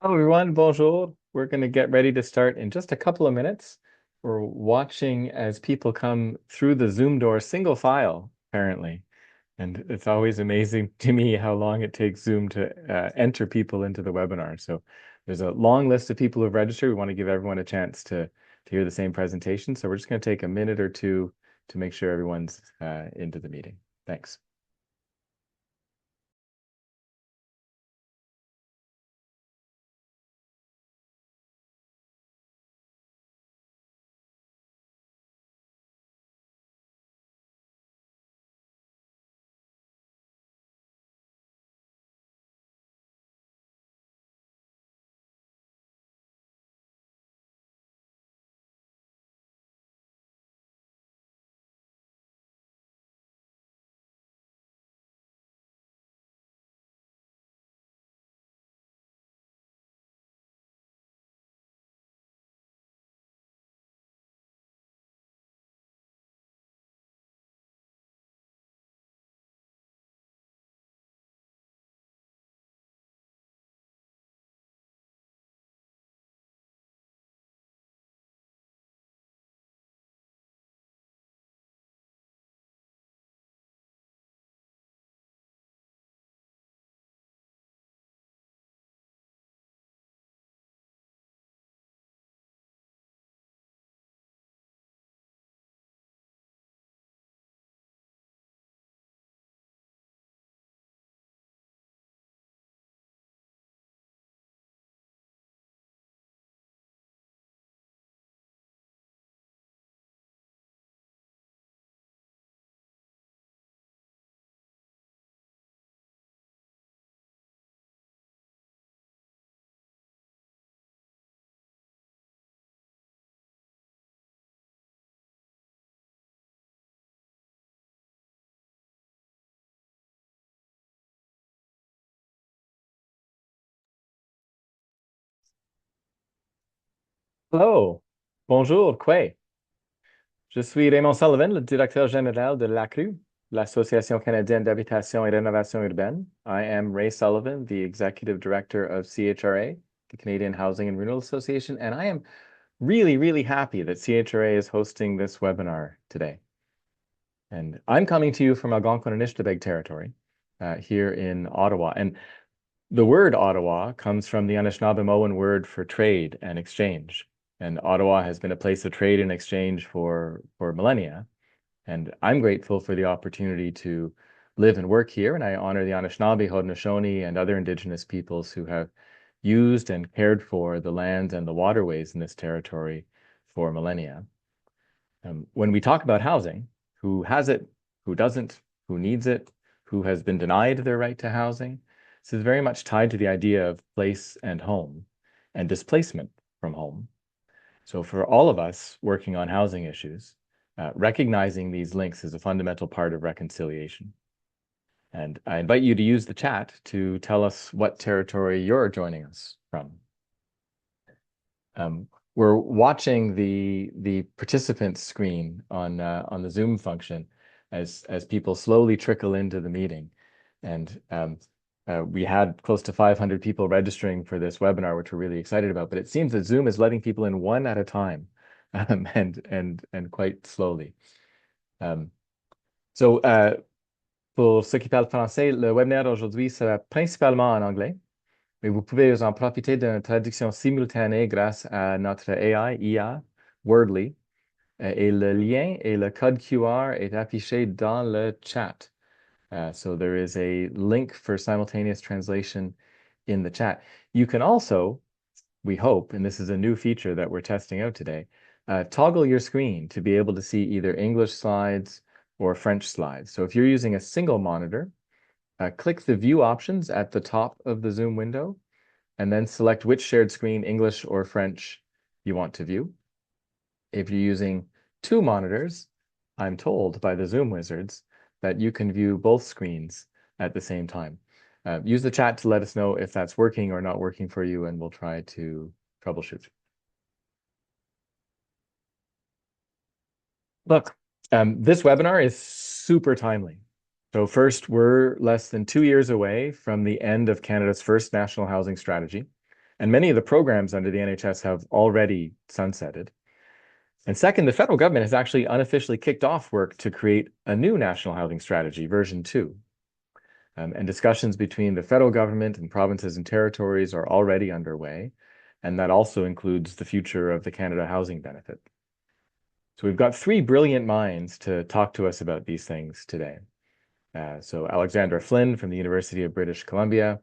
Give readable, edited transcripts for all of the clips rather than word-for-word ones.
Hello, everyone. Bonjour. We're going to get ready to start in just a couple of minutes. We're watching as people come through the Zoom door single file, apparently. And it's always amazing to me how long it takes Zoom to enter people into the webinar. So there's a long list of people who have registered. We want to give everyone a chance to hear the same presentation. So we're just going to take a minute or two to make sure everyone's into the meeting. Thanks. Hello. Bonjour, Quay. Je suis Raymond Sullivan, le directeur général de l'ACRU, l'Association canadienne d'habitation et rénovation urbaine. I am Ray Sullivan, the executive director of CHRA, the Canadian Housing and Renewal Association, and I am really, really happy that CHRA is hosting this webinar today. And I'm coming to you from Algonquin-Anishtabeg territory here in Ottawa. And the word Ottawa comes from the Anishinaabemowin word for trade and exchange. And Ottawa has been a place of trade and exchange for millennia. And I'm grateful for the opportunity to live and work here. And I honor the Anishinaabe, Haudenosaunee, and other Indigenous peoples who have used and cared for the lands and the waterways in this territory for millennia. When we talk about housing, who has it, who doesn't, who needs it, who has been denied their right to housing, this is very much tied to the idea of place and home and displacement from home. So for all of us working on housing issues, recognizing these links is a fundamental part of reconciliation. And I invite you to use the chat to tell us what territory you're joining us from. We're watching the participant screen on the Zoom function as people slowly trickle into the meeting. And we had close to 500 people registering for this webinar, which we're really excited about. But it seems that Zoom is letting people in one at a time, and quite slowly. So pour ceux qui parlent français, le webinaire aujourd'hui sera principalement en anglais, mais vous pouvez en profiter d'une traduction simultanée grâce à notre AI, IA, Wordly, et le lien et le code QR est affiché dans le chat. So there is a link for simultaneous translation in the chat. You can also, we hope, and this is a new feature that we're testing out today, toggle your screen to be able to see either English slides or French slides. So if you're using a single monitor, click the view options at the top of the Zoom window, and then select which shared screen, English or French, you want to view. If you're using two monitors, I'm told by the Zoom wizards that you can view both screens at the same time. Use the chat to let us know if that's working or not working for you, and we'll try to troubleshoot. Look, this webinar is super timely. So first, we're less than 2 years away from the end of Canada's first national housing strategy. And many of the programs under the NHS have already sunsetted. And second, the federal government has actually unofficially kicked off work to create a new national housing strategy, version 2. And discussions between the federal government and provinces and territories are already underway. And that also includes the future of the Canada Housing Benefit. So we've got 3 brilliant minds to talk to us about these things today. So Alexandra Flynn from the University of British Columbia,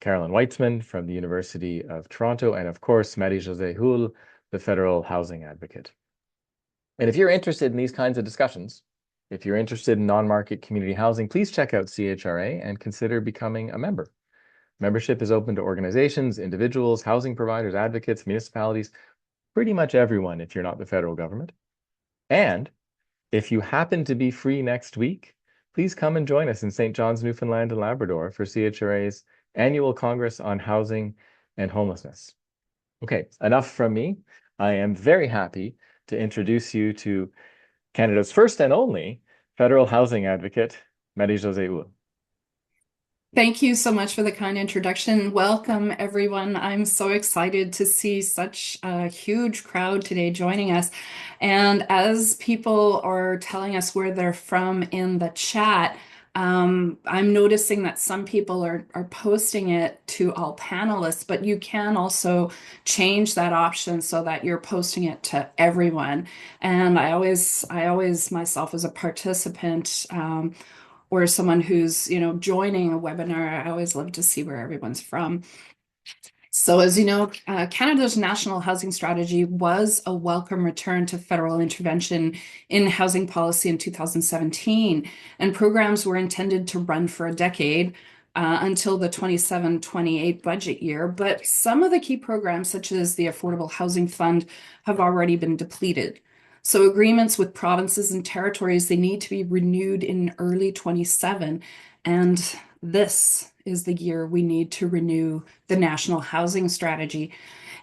Carolyn Whitzman from the University of Toronto, and of course, Marie-Josee Houle, the federal housing advocate. And if you're interested in these kinds of discussions, if you're interested in non-market community housing, please check out CHRA and consider becoming a member. Membership is open to organizations, individuals, housing providers, advocates, municipalities, pretty much everyone if you're not the federal government. And if you happen to be free next week, please come and join us in St. John's, Newfoundland and Labrador for CHRA's annual Congress on Housing and Homelessness. Okay, enough from me. I am very happy to introduce you to Canada's first and only federal housing advocate, Marie-Josee Houle. Thank you so much for the kind introduction. Welcome, everyone. I'm so excited to see such a huge crowd today joining us. And as people are telling us where they're from in the chat, I'm noticing that some people are posting it to all panelists, but you can also change that option so that you're posting it to everyone. And I always myself as a participant, or someone who's, joining a webinar, I always love to see where everyone's from. So as you know, Canada's National Housing Strategy was a welcome return to federal intervention in housing policy in 2017, and programs were intended to run for a decade until the 27-28 budget year. But some of the key programs, such as the Affordable Housing Fund, have already been depleted. So agreements with provinces and territories, they need to be renewed in early 27, and this is the year we need to renew the National Housing Strategy.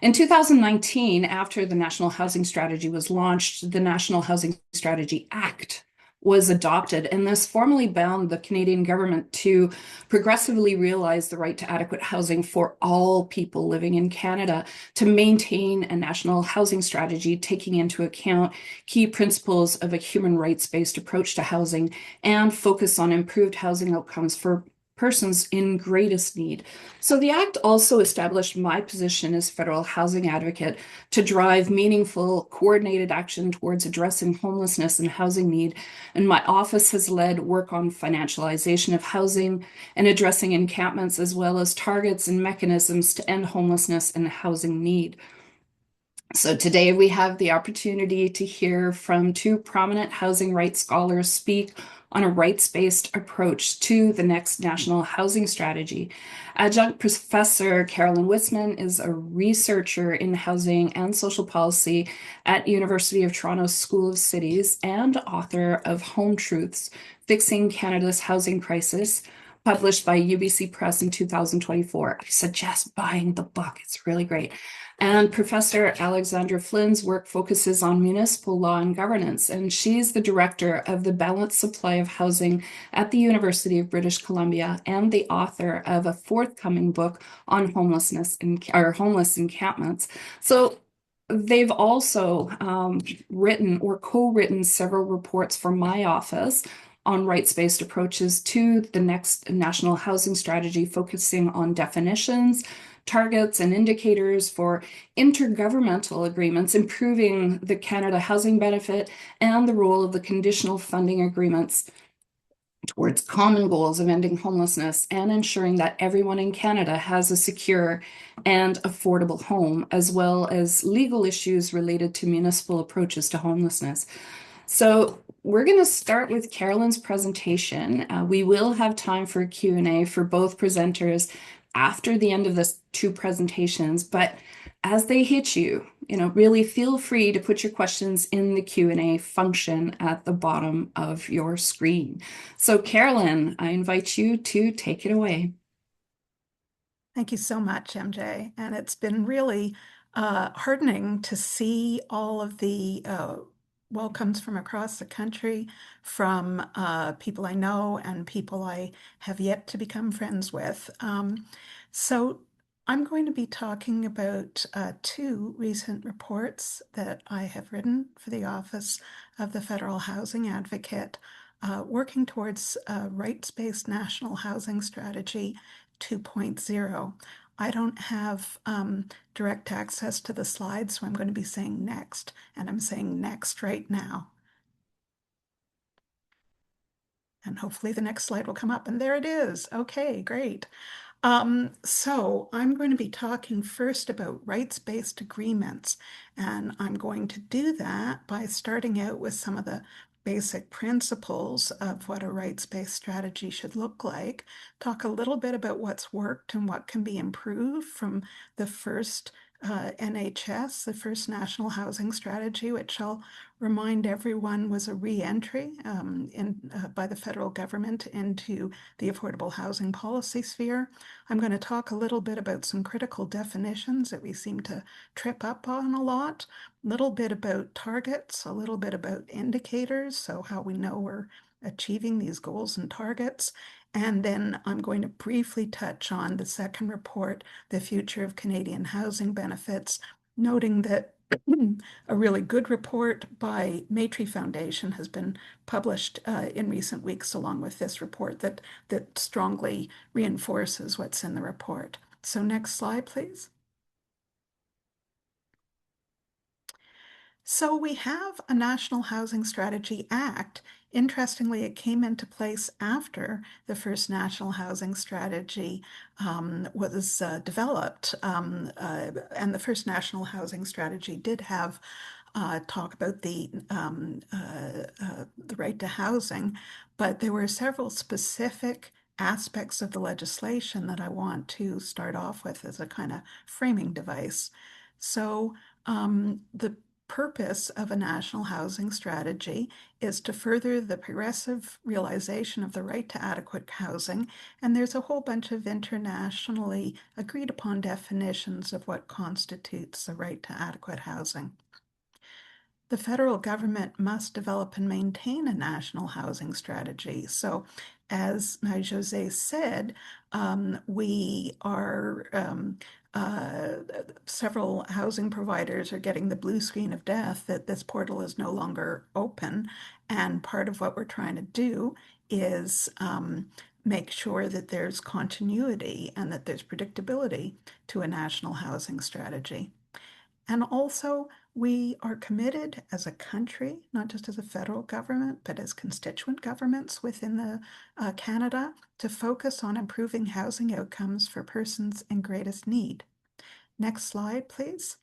In 2019, after the National Housing Strategy was launched, the National Housing Strategy Act was adopted, and this formally bound the Canadian government to progressively realize the right to adequate housing for all people living in Canada, to maintain a national housing strategy taking into account key principles of a human rights-based approach to housing and focus on improved housing outcomes for persons in greatest need. So the Act also established my position as federal housing advocate to drive meaningful, coordinated action towards addressing homelessness and housing need. And my office has led work on financialization of housing and addressing encampments, as well as targets and mechanisms to end homelessness and housing need. So today we have the opportunity to hear from 2 prominent housing rights scholars speak on a rights-based approach to the next national housing strategy. Adjunct Professor Carolyn Whitzman is a researcher in housing and social policy at University of Toronto School of Cities and author of Home Truths, Fixing Canada's Housing Crisis, published by UBC Press in 2024. I suggest buying the book. It's really great. And Professor Alexandra Flynn's work focuses on municipal law and governance, and she's the director of the Balanced Supply of Housing at the University of British Columbia and the author of a forthcoming book on homelessness or homeless encampments. So they've also written or co-written several reports for my office on rights-based approaches to the next national housing strategy, focusing on definitions, targets, and indicators for intergovernmental agreements, improving the Canada Housing Benefit, and the role of the conditional funding agreements towards common goals of ending homelessness and ensuring that everyone in Canada has a secure and affordable home, as well as legal issues related to municipal approaches to homelessness. So we're going to start with Carolyn's presentation. We will have time for a Q&A for both presenters after the end of the 2 presentations, but as they hit you, really feel free to put your questions in the Q&A function at the bottom of your screen. So Carolyn, I invite you to take it away. Thank you so much, MJ. And it's been really heartening to see all of the welcomes from across the country, from people I know and people I have yet to become friends with. So I'm going to be talking about two recent reports that I have written for the Office of the Federal Housing Advocate, working towards a rights-based national housing strategy 2.0. I don't have direct access to the slides, so I'm going to be saying next, and I'm saying next right now. And hopefully the next slide will come up, and there it is. Okay, great. So I'm going to be talking first about rights-based agreements, and I'm going to do that by starting out with some of the basic principles of what a rights-based strategy should look like, talk a little bit about what's worked and what can be improved from the first NHS, the first National Housing Strategy, which I'll remind everyone was a re-entry by the federal government into the affordable housing policy sphere. I'm going to talk a little bit about some critical definitions that we seem to trip up on a lot, a little bit about targets, a little bit about indicators, so how we know we're achieving these goals and targets. And then I'm going to briefly touch on the second report, The Future of Canadian Housing Benefits, noting that a really good report by Maitrey Foundation has been published in recent weeks, along with this report that strongly reinforces what's in the report. So next slide, please. So we have a National Housing Strategy Act. Interestingly, it came into place after the first National Housing Strategy was developed. And the first National Housing Strategy did have talk about the right to housing, but there were several specific aspects of the legislation that I want to start off with as a kind of framing device. So the purpose of a national housing strategy is to further the progressive realization of the right to adequate housing, and there's a whole bunch of internationally agreed upon definitions of what constitutes the right to adequate housing. The federal government must develop and maintain a national housing strategy. So, as Marie-Josee said, we are several housing providers are getting the blue screen of death that this portal is no longer open. And part of what we're trying to do is make sure that there's continuity and that there's predictability to a national housing strategy. And also, we are committed as a country, not just as a federal government, but as constituent governments within the Canada, to focus on improving housing outcomes for persons in greatest need. Next slide, please.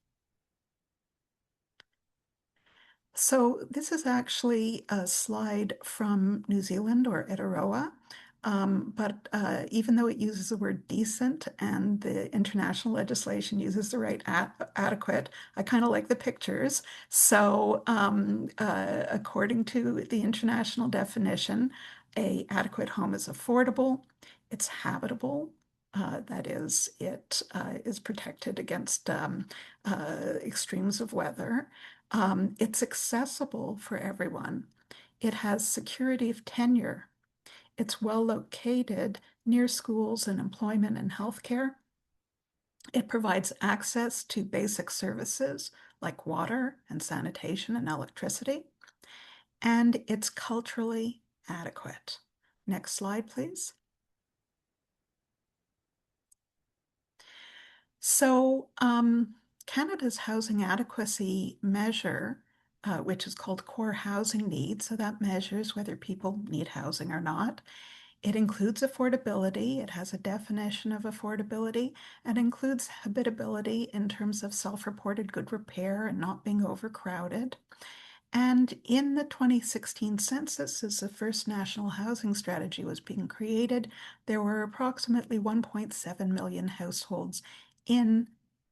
So this is actually a slide from New Zealand or Etaroa. But even though it uses the word decent and the international legislation uses the right adequate, I kind of like the pictures. So according to the international definition, a adequate home is affordable, it's habitable, that is, it is protected against extremes of weather. It's accessible for everyone. It has security of tenure. It's well located near schools and employment and healthcare. It provides access to basic services like water and sanitation and electricity. And it's culturally adequate. Next slide, please. So Canada's housing adequacy measure, which is called core housing needs, so that measures whether people need housing or not. It includes affordability. It has a definition of affordability and includes habitability in terms of self-reported good repair and not being overcrowded. And in the 2016 census, as the first national housing strategy was being created, there were approximately 1.7 million households in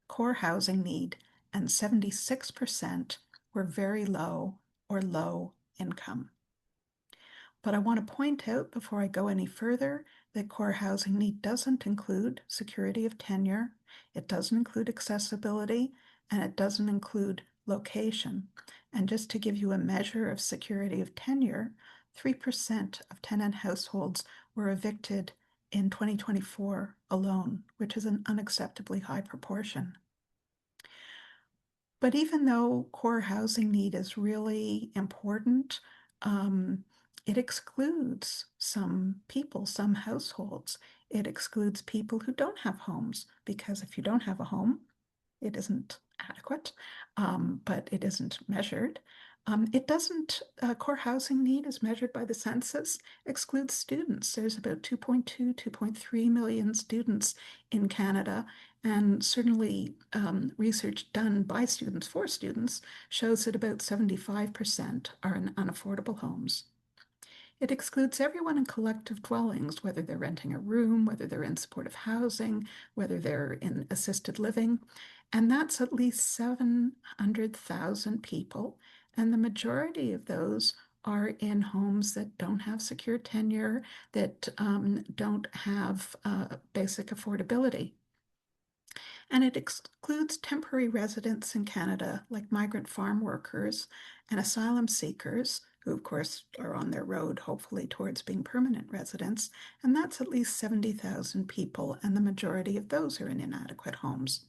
core housing need, and 76% were very low or low income. But I want to point out before I go any further that core housing need doesn't include security of tenure, it doesn't include accessibility, and it doesn't include location. And just to give you a measure of security of tenure, 3% of tenant households were evicted in 2024 alone, which is an unacceptably high proportion. But even though core housing need is really important, it excludes some people, some households. It excludes people who don't have homes, because if you don't have a home, it isn't adequate, but it isn't measured. It doesn't, core housing need is measured by the census, excludes students. There's about 2.2, 2.3 million students in Canada, and certainly research done by students for students shows that about 75% are in unaffordable homes. It excludes everyone in collective dwellings, whether they're renting a room, whether they're in supportive housing, whether they're in assisted living. And that's at least 700,000 people. And the majority of those are in homes that don't have secure tenure, that don't have basic affordability. And it excludes temporary residents in Canada, like migrant farm workers and asylum seekers, who, of course, are on their road, hopefully, towards being permanent residents. And that's at least 70,000 people, and the majority of those are in inadequate homes.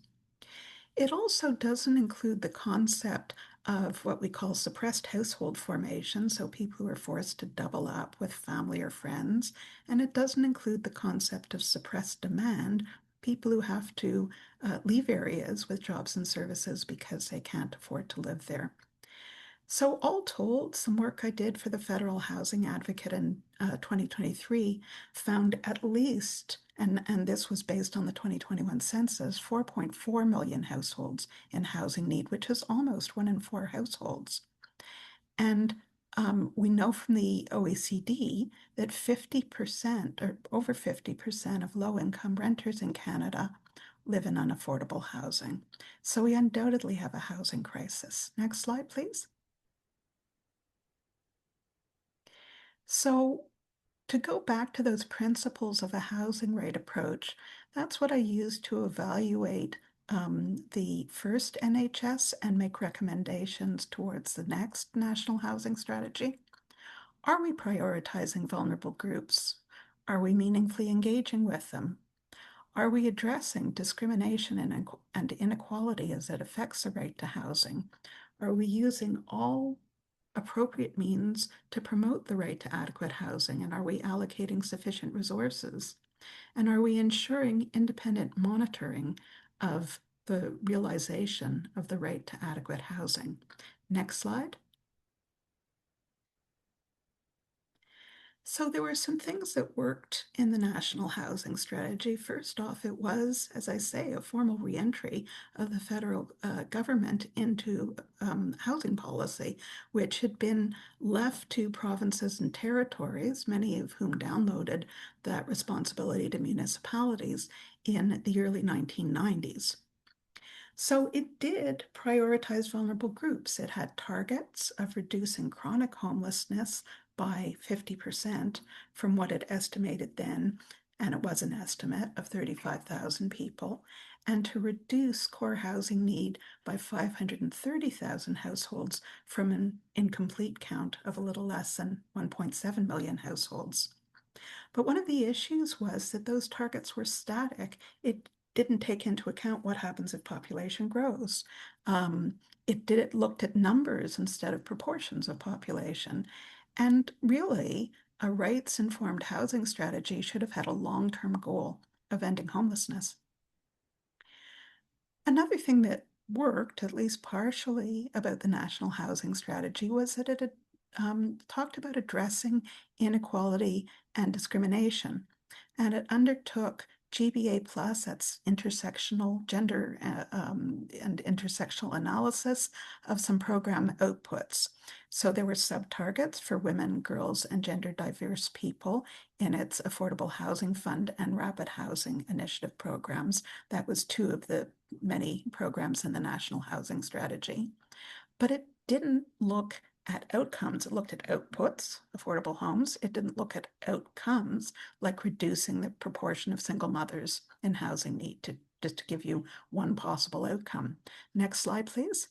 It also doesn't include the concept of what we call suppressed household formation, so people who are forced to double up with family or friends. And it doesn't include the concept of suppressed demand, people who have to leave areas with jobs and services because they can't afford to live there. So all told, some work I did for the Federal Housing Advocate in 2023 found at least, and this was based on the 2021 census, 4.4 million households in housing need, which is almost 1 in 4 households. And we know from the OECD that 50% or over 50% of low-income renters in Canada live in unaffordable housing. So we undoubtedly have a housing crisis. Next slide, please. So to go back to those principles of a housing rate approach, that's what I used to evaluate the first NHS and make recommendations towards the next national housing strategy. Are we prioritizing vulnerable groups? Are we meaningfully engaging with them? Are we addressing discrimination and inequality as it affects the right to housing? Are we using all appropriate means to promote the right to adequate housing? And are we allocating sufficient resources? And are we ensuring independent monitoring of the realization of the right to adequate housing? Next slide. So there were some things that worked in the National Housing Strategy. First off, it was, as I say, a formal reentry of the federal government into housing policy, which had been left to provinces and territories, many of whom downloaded that responsibility to municipalities in the early 1990s. So it did prioritize vulnerable groups. It had targets of reducing chronic homelessness by 50% from what it estimated then, and it was an estimate of 35,000 people, and to reduce core housing need by 530,000 households from an incomplete count of a little less than 1.7 million households. But one of the issues was that those targets were static. It didn't take into account what happens if population grows. It looked at numbers instead of proportions of population. And really, a rights-informed housing strategy should have had a long-term goal of ending homelessness. Another thing that worked, at least partially, about the National Housing Strategy was that it had talked about addressing inequality and discrimination. And it undertook GBA plus, that's intersectional gender and intersectional analysis of some program outputs. So there were sub-targets for women, girls, and gender diverse people in its Affordable Housing Fund and Rapid Housing Initiative programs. That was 2 of the many programs in the National Housing Strategy. But it didn't look at outcomes. It looked at outputs, affordable homes. It didn't look at outcomes, like reducing the proportion of single mothers in housing need, just to give you one possible outcome. Next slide, please.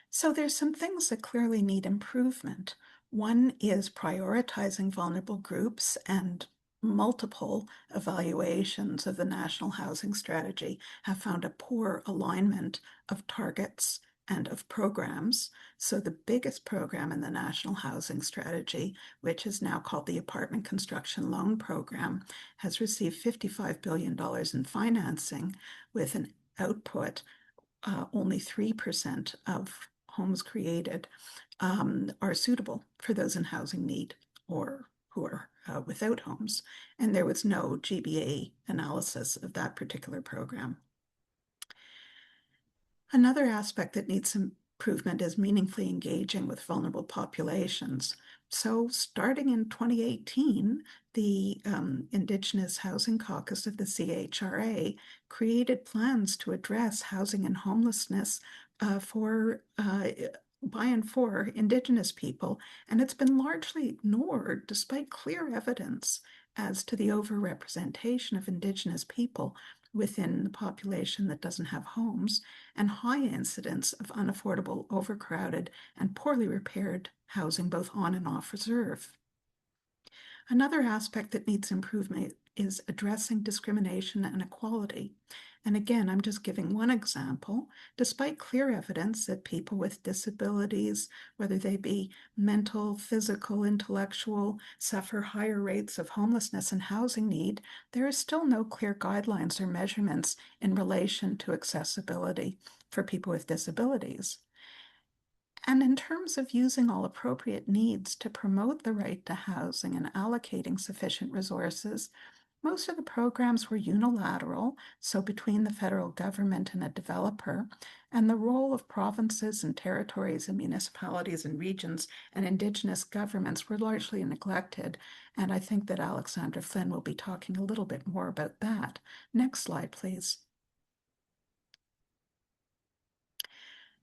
So there's some things that clearly need improvement. One is prioritizing vulnerable groups, and multiple evaluations of the National Housing Strategy have found a poor alignment of targets and of programs. So the biggest program in the National Housing Strategy, which is now called the Apartment Construction Loan Program, has received $55 billion in financing with an output. Only 3% of homes created are suitable for those in housing need or who are without homes. And there was no GBA analysis of that particular program. Another aspect that needs improvement is meaningfully engaging with vulnerable populations. So starting in 2018, the Indigenous Housing Caucus of the CHRA created plans to address housing and homelessness by and for Indigenous people, and it's been largely ignored despite clear evidence as to the overrepresentation of Indigenous people within the population that doesn't have homes, and high incidence of unaffordable, overcrowded, and poorly repaired housing both on and off reserve. Another aspect that needs improvement is addressing discrimination and equality. And again, I'm just giving one example. Despite clear evidence that people with disabilities, whether they be mental, physical, intellectual, suffer higher rates of homelessness and housing need, there is still no clear guidelines or measurements in relation to accessibility for people with disabilities. And in terms of using all appropriate needs to promote the right to housing and allocating sufficient resources, most of the programs were unilateral, so between the federal government and a developer, and the role of provinces and territories and municipalities and regions and Indigenous governments were largely neglected. And I think that Alexandra Flynn will be talking a little bit more about that. Next slide, please.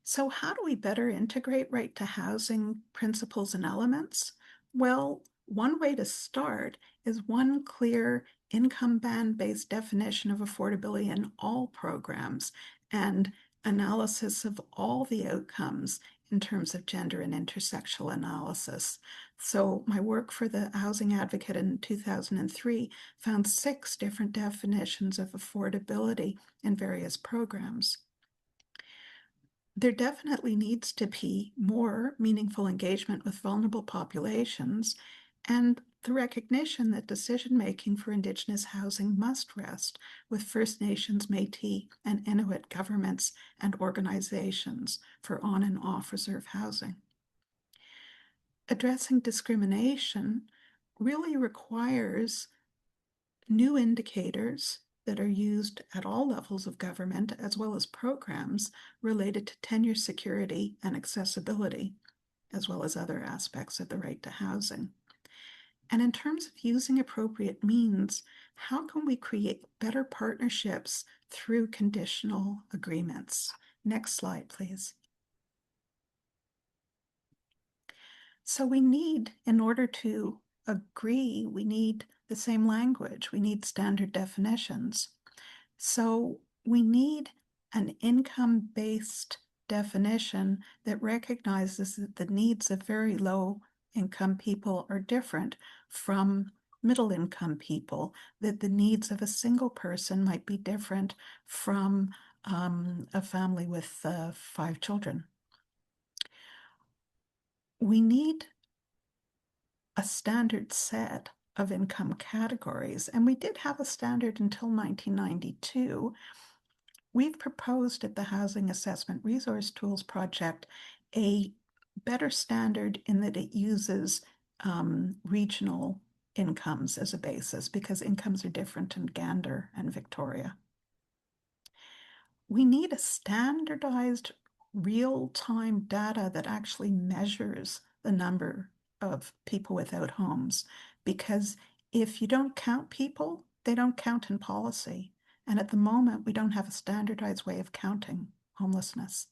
So how do we better integrate right to housing principles and elements? Well, one way to start is one clear income band-based definition of affordability in all programs and analysis of all the outcomes in terms of gender and intersectional analysis. So my work for the Housing Advocate in 2003 found 6 different definitions of affordability in various programs. There definitely needs to be more meaningful engagement with vulnerable populations and the recognition that decision-making for Indigenous housing must rest with First Nations, Métis, and Inuit governments and organizations for on and off reserve housing. Addressing discrimination really requires new indicators that are used at all levels of government, as well as programs related to tenure security and accessibility, as well as other aspects of the right to housing. And in terms of using appropriate means, how can we create better partnerships through conditional agreements? Next slide, please. So we need, in order to agree, we need the same language. We need standard definitions. So we need an income-based definition that recognizes that the needs of very low income people are different from middle income people, that the needs of a single person might be different from a family with 5 children. We need a standard set of income categories, and we did have a standard until 1992. We've proposed at the Housing Assessment Resource Tools Project a better standard in that it uses regional incomes as a basis because incomes are different in Gander and Victoria. We need a standardized real-time data that actually measures the number of people without homes, because if you don't count people, they don't count in policy. And at the moment, we don't have a standardized way of counting homelessness.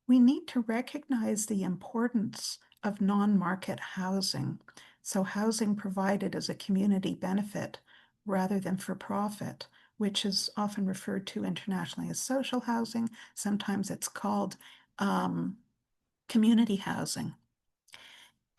We need to recognize the importance of non-market housing. So housing provided as a community benefit rather than for profit, which is often referred to internationally as social housing. Sometimes it's called community housing.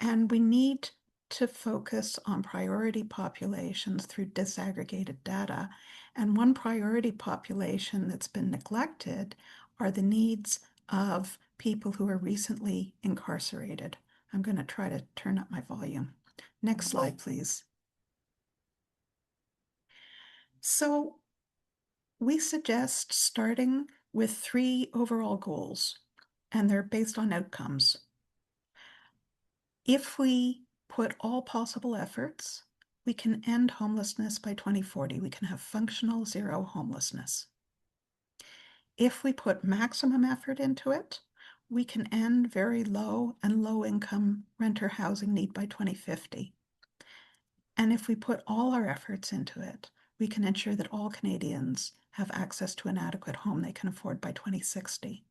And we need to focus on priority populations through disaggregated data. And one priority population that's been neglected are the needs of people who are recently incarcerated. I'm going to try to turn up my volume. Next slide, please. So we suggest starting with 3 overall goals, and they're based on outcomes. If we put all possible efforts, we can end homelessness by 2040. We can have functional zero homelessness. If we put maximum effort into it, we can end very low and low income renter housing need by 2050. And if we put all our efforts into it, we can ensure that all Canadians have access to an adequate home they can afford by 2060.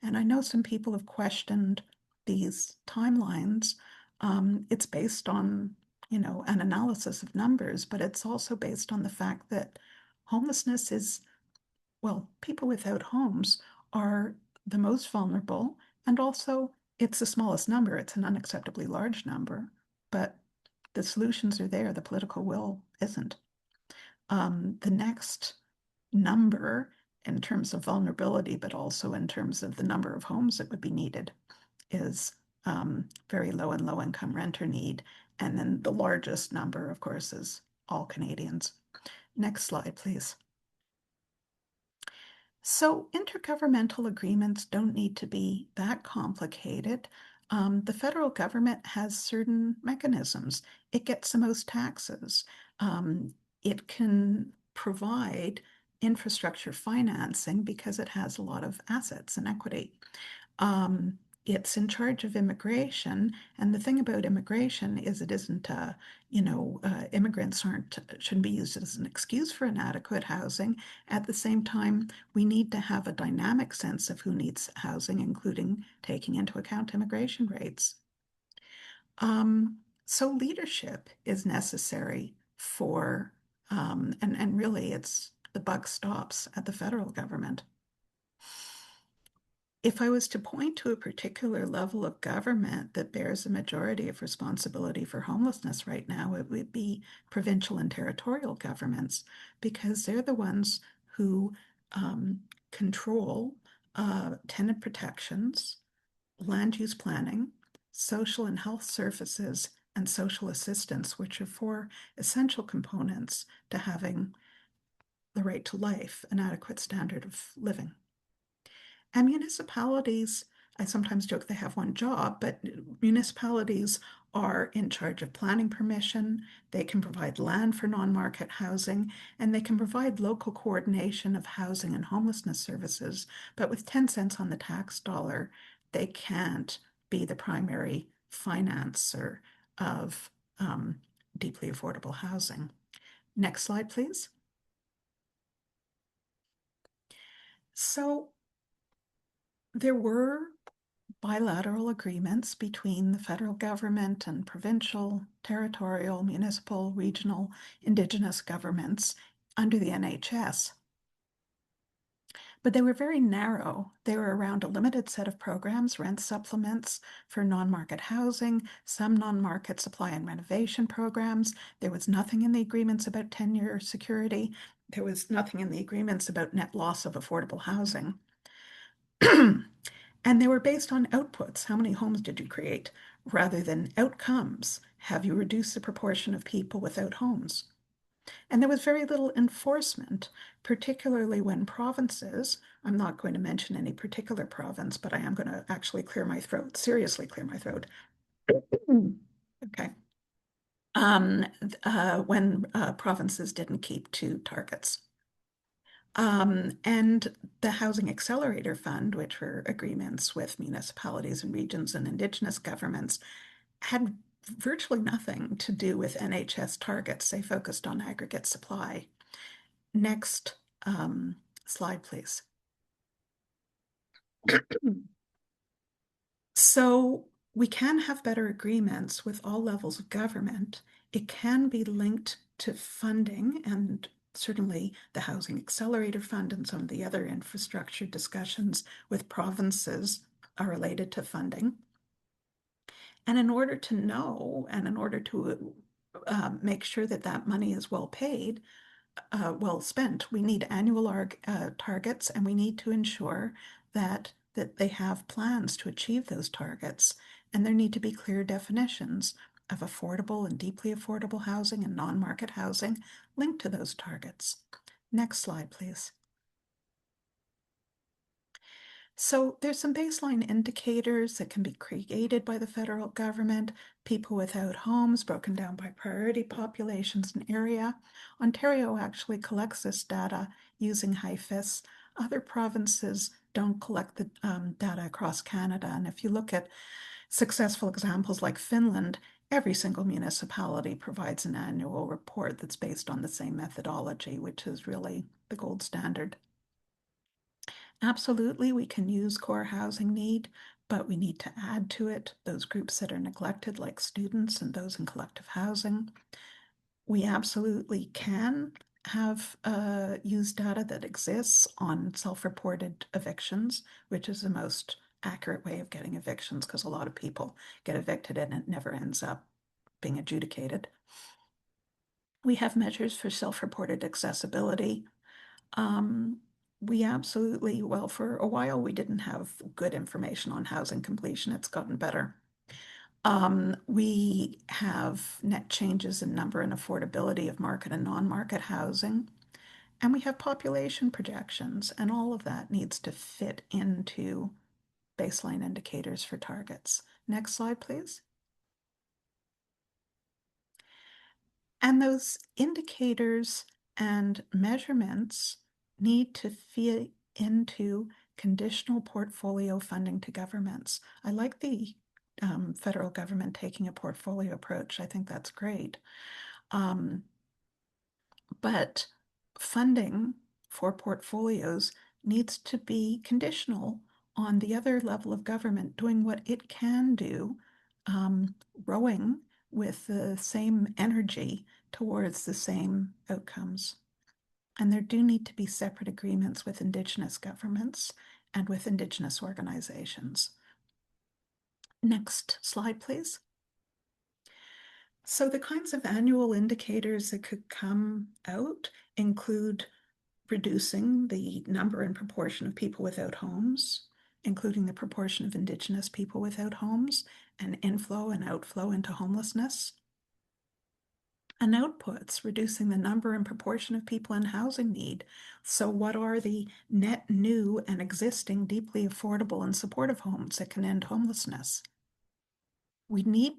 And I know some people have questioned these timelines. It's based on, an analysis of numbers, but it's also based on the fact that homelessness is, well, people without homes are the most vulnerable, and also it's the smallest number. It's an unacceptably large number, but the solutions are there. The political will isn't. The next number in terms of vulnerability, but also in terms of the number of homes that would be needed, is very low and low income renter need. And then the largest number, of course, is all Canadians. Next slide, please. So intergovernmental agreements don't need to be that complicated. The federal government has certain mechanisms. It gets the most taxes. It can provide infrastructure financing because it has a lot of assets and equity. It's in charge of immigration, and the thing about immigration is it isn't, immigrants shouldn't be used as an excuse for inadequate housing. At the same time, we need to have a dynamic sense of who needs housing, including taking into account immigration rates. So leadership is necessary for, and really it's the buck stops at the federal government. If I was to point to a particular level of government that bears a majority of responsibility for homelessness right now, it would be provincial and territorial governments, because they're the ones who control tenant protections, land use planning, social and health services, and social assistance, which are 4 essential components to having the right to life, an adequate standard of living. And municipalities, I sometimes joke they have one job, but municipalities are in charge of planning permission. They can provide land for non-market housing, and they can provide local coordination of housing and homelessness services. But with 10 cents on the tax dollar, they can't be the primary financer of deeply affordable housing. Next slide, please. So there were bilateral agreements between the federal government and provincial, territorial, municipal, regional, Indigenous governments under the NHS. But they were very narrow. They were around a limited set of programs, rent supplements for non-market housing, some non-market supply and renovation programs. There was nothing in the agreements about tenure security. There was nothing in the agreements about net loss of affordable housing. And they were based on outputs. How many homes did you create? Rather than outcomes. Have you reduced the proportion of people without homes? And there was very little enforcement, particularly when provinces, I'm not going to mention any particular province, but I am going to actually clear my throat, seriously clear my throat. Okay. When provinces didn't keep to targets. And the Housing Accelerator Fund, which were agreements with municipalities and regions and Indigenous governments, had virtually nothing to do with NHS targets. They focused on aggregate supply. Next slide, please. So we can have better agreements with all levels of government. It can be linked to funding, and certainly the Housing Accelerator Fund and some of the other infrastructure discussions with provinces are related to funding. And in order to know, and in order to make sure that that money is well paid, well spent, we need annual targets, and we need to ensure that they have plans to achieve those targets. And there need to be clear definitions of affordable and deeply affordable housing and non-market housing linked to those targets. Next slide, please. So there's some baseline indicators that can be created by the federal government, people without homes broken down by priority populations and area. Ontario actually collects this data using HIFIS. Other provinces don't collect the data across Canada. And if you look at successful examples like Finland, every single municipality provides an annual report that's based on the same methodology, which is really the gold standard. Absolutely, we can use core housing need, but we need to add to it those groups that are neglected, like students and those in collective housing. We absolutely can have used data that exists on self-reported evictions, which is the most accurate way of getting evictions, because a lot of people get evicted and it never ends up being adjudicated. We have measures for self-reported accessibility. We absolutely, well, for a while, we didn't have good information on housing completion. It's gotten better. We have net changes in number and affordability of market and non-market housing. And we have population projections, and all of that needs to fit into baseline indicators for targets. Next slide, please. And those indicators and measurements need to fit into conditional portfolio funding to governments. I like the federal government taking a portfolio approach. I think that's great. But funding for portfolios needs to be conditional on the other level of government doing what it can do, rowing with the same energy towards the same outcomes. And there do need to be separate agreements with Indigenous governments and with Indigenous organizations. Next slide, please. So the kinds of annual indicators that could come out include reducing the number and proportion of people without homes, including the proportion of Indigenous people without homes, and inflow and outflow into homelessness. And outputs, reducing the number and proportion of people in housing need. So what are the net new and existing deeply affordable and supportive homes that can end homelessness? We need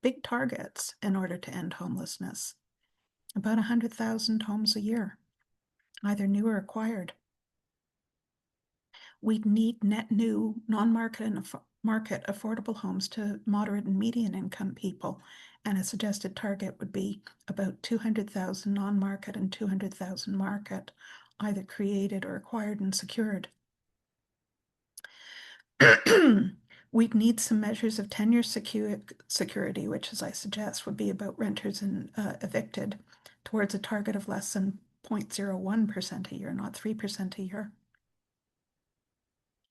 big targets in order to end homelessness. About 100,000 homes a year, either new or acquired. We need net new non-market and market affordable homes to moderate and median income people. And a suggested target would be about 200,000 non-market and 200,000 market, either created or acquired and secured. We'd need some measures of tenure security, which, as I suggest, would be about renters and evicted, towards a target of less than 0.01% a year, not 3% a year.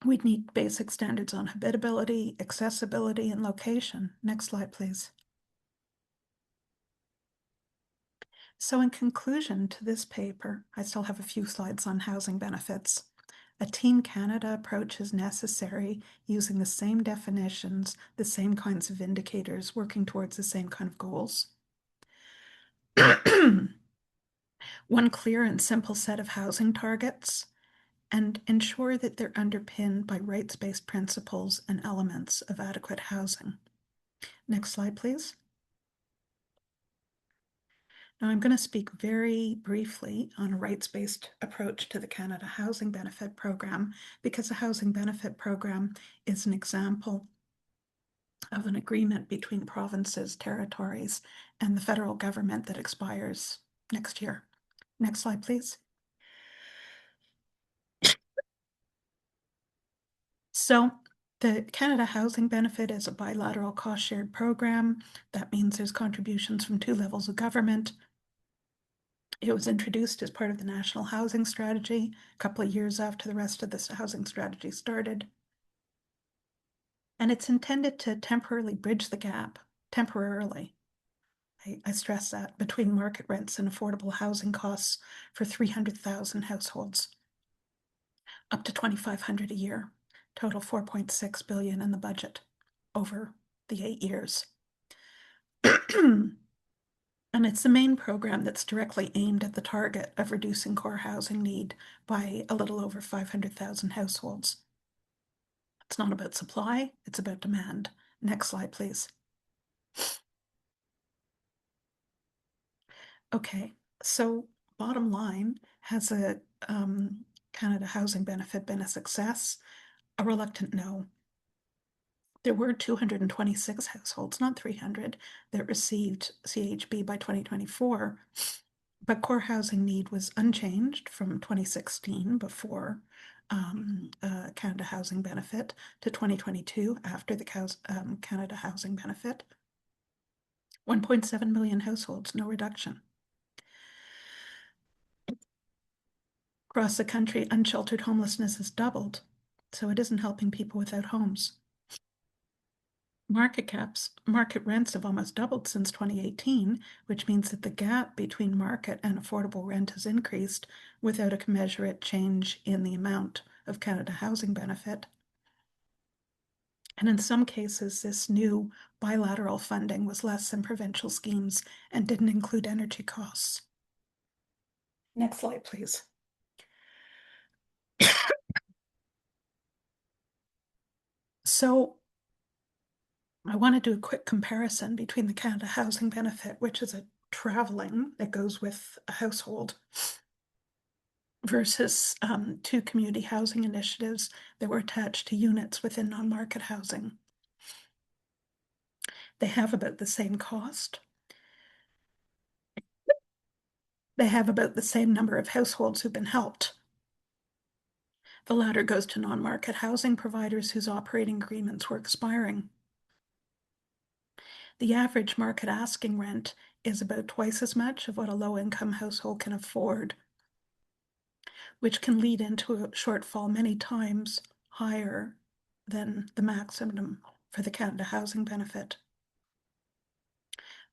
We'd need basic standards on habitability, accessibility, and location. Next slide, please. So in conclusion to this paper, I still have a few slides on housing benefits. A Team Canada approach is necessary, using the same definitions, the same kinds of indicators, working towards the same kind of goals. One clear and simple set of housing targets, and ensure that they're underpinned by rights-based principles and elements of adequate housing. Next slide, please. Now I'm going to speak very briefly on a rights-based approach to the Canada Housing Benefit Program, because the Housing Benefit Program is an example of an agreement between provinces, territories, and the federal government that expires next year. Next slide, please. So the Canada Housing Benefit is a bilateral cost-shared program. That means there's contributions from two levels of government. It was introduced as part of the National Housing Strategy a couple of years after the rest of this housing strategy started. And it's intended to temporarily bridge the gap, temporarily. I stress that, between market rents and affordable housing costs for 300,000 households, up to 2,500 a year, total 4.6 billion in the budget over the 8 years. And it's the main program that's directly aimed at the target of reducing core housing need by a little over 500,000 households. It's not about supply, it's about demand. Next slide, please. Okay, so bottom line, has a Canada housing benefit been a success? A reluctant no. There were 226 households, not 300, that received CHB by 2024, but core housing need was unchanged from 2016 before Canada Housing Benefit to 2022 after the Canada Housing Benefit. 1.7 million households, no reduction. Across the country, unsheltered homelessness has doubled, so it isn't helping people without homes. Market rents have almost doubled since 2018, which means that the gap between market and affordable rent has increased without a commensurate change in the amount of Canada Housing Benefit. And in some cases, this new bilateral funding was less than provincial schemes and didn't include energy costs. Next slide, please. So I want to do a quick comparison between the Canada Housing Benefit, which is a traveling that goes with a household, versus two community housing initiatives that were attached to units within non-market housing. They have about the same cost. They have about the same number of households who've been helped. The latter goes to non-market housing providers whose operating agreements were expiring. The average market asking rent is about twice as much of what a low-income household can afford, which can lead into a shortfall many times higher than the maximum for the Canada Housing Benefit.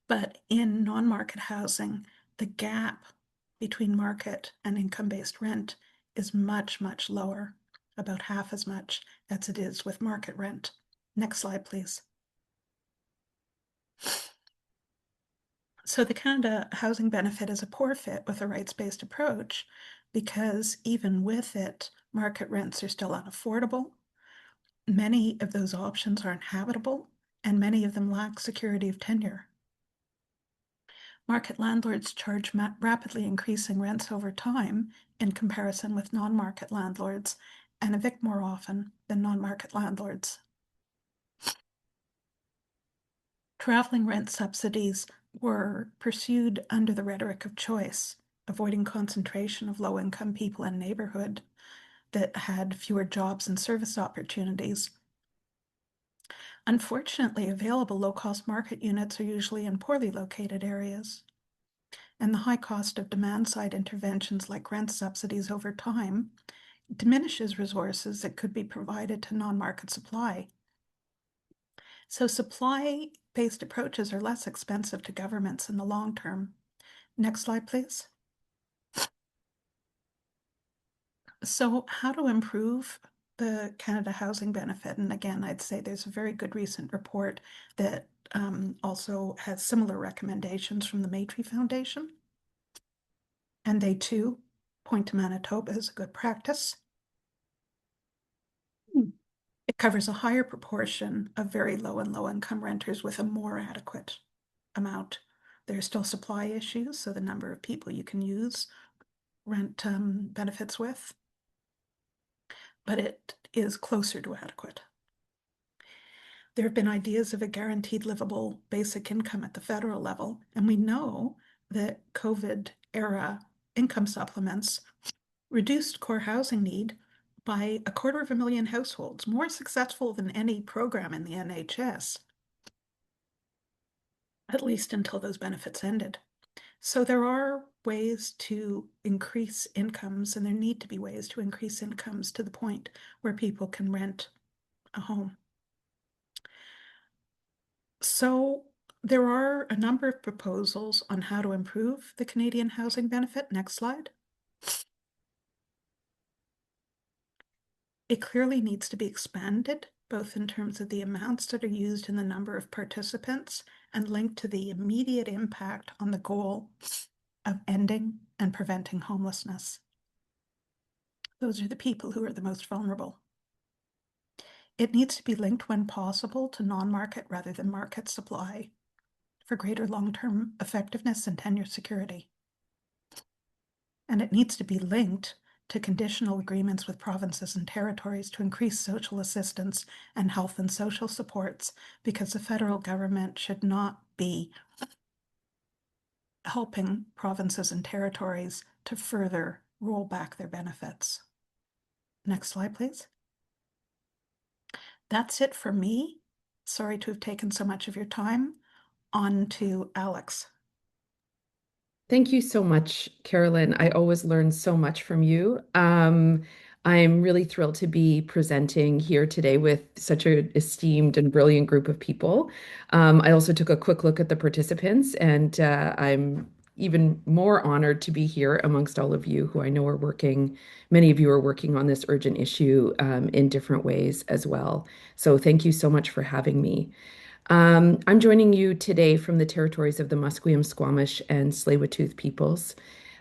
But in non-market housing, the gap between market and income-based rent is much, much lower, about half as much as it is with market rent. Next slide, please. So the Canada Housing Benefit is a poor fit with a rights-based approach because even with it, market rents are still unaffordable. Many of those options aren't habitable, and many of them lack security of tenure. Market landlords charge rapidly increasing rents over time in comparison with non-market landlords and evict more often than non-market landlords. Traveling rent subsidies were pursued under the rhetoric of choice, avoiding concentration of low-income people in a neighborhood that had fewer jobs and service opportunities. Unfortunately, available low-cost market units are usually in poorly located areas, and the high cost of demand-side interventions like rent subsidies over time diminishes resources that could be provided to non-market supply. So supply-based approaches are less expensive to governments in the long term. Next slide, please. So how to improve the Canada Housing Benefit? And again, I'd say there's a very good recent report that also has similar recommendations from the Maitri Foundation. And they too point to Manitoba as a good practice. It covers a higher proportion of very low and low income renters with a more adequate amount. There are still supply issues, so the number of people you can use rent benefits with, but it is closer to adequate. There have been ideas of a guaranteed livable basic income at the federal level, and we know that COVID era income supplements reduced core housing need by 250,000 households, more successful than any program in the NHS, at least until those benefits ended. So there are ways to increase incomes, and there need to be ways to increase incomes to the point where people can rent a home. So there are a number of proposals on how to improve the Canadian housing benefit. Next slide. It clearly needs to be expanded, both in terms of the amounts that are used and the number of participants, and linked to the immediate impact on the goal of ending and preventing homelessness. Those are the people who are the most vulnerable. It needs to be linked when possible to non-market rather than market supply for greater long-term effectiveness and tenure security. And it needs to be linked to conditional agreements with provinces and territories to increase social assistance and health and social supports, because the federal government should not be helping provinces and territories to further roll back their benefits. Next slide, please. That's it for me. Sorry to have taken so much of your time. On to Alex. Thank you so much, Carolyn. I always learn so much from you. I'm really thrilled to be presenting here today with such an esteemed and brilliant group of people. I also took a quick look at the participants, and I'm even more honored to be here amongst all of you who I know are working, many of you are working on this urgent issue in different ways as well. So thank you so much for having me. I'm joining you today from the territories of the Musqueam, Squamish, and Tsleil-Waututh peoples.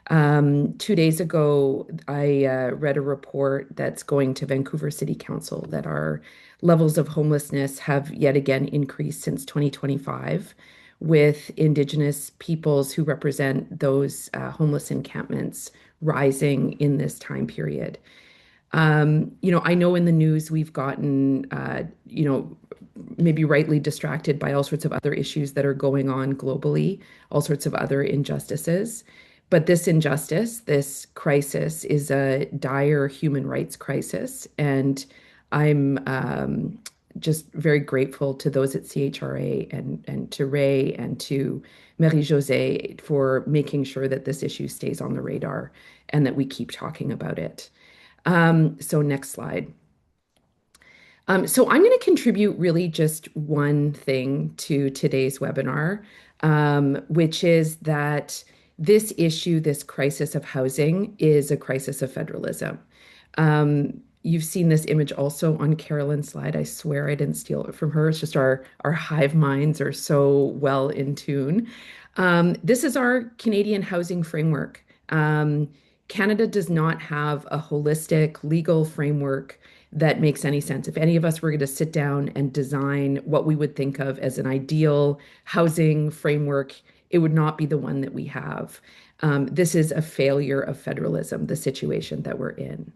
2 days ago, I read a report that's going to Vancouver City Council that our levels of homelessness have yet again increased since 2025, with Indigenous peoples who represent those homeless encampments rising in this time period. I know in the news we've gotten, maybe rightly distracted by all sorts of other issues that are going on globally, all sorts of other injustices. But this injustice, this crisis, is a dire human rights crisis. And I'm just very grateful to those at CHRA and to Ray and to Marie-Josee for making sure that this issue stays on the radar and that we keep talking about it. So next slide. So I'm going to contribute really just one thing to today's webinar, which is that this issue, this crisis of housing, is a crisis of federalism. You've seen this image also on Carolyn's slide. I swear I didn't steal it from her. It's just our hive minds are so well in tune. This is our Canadian housing framework. Canada does not have a holistic legal framework that makes any sense. If any of us were going to sit down and design what we would think of as an ideal housing framework, it would not be the one that we have. This is a failure of federalism, the situation that we're in.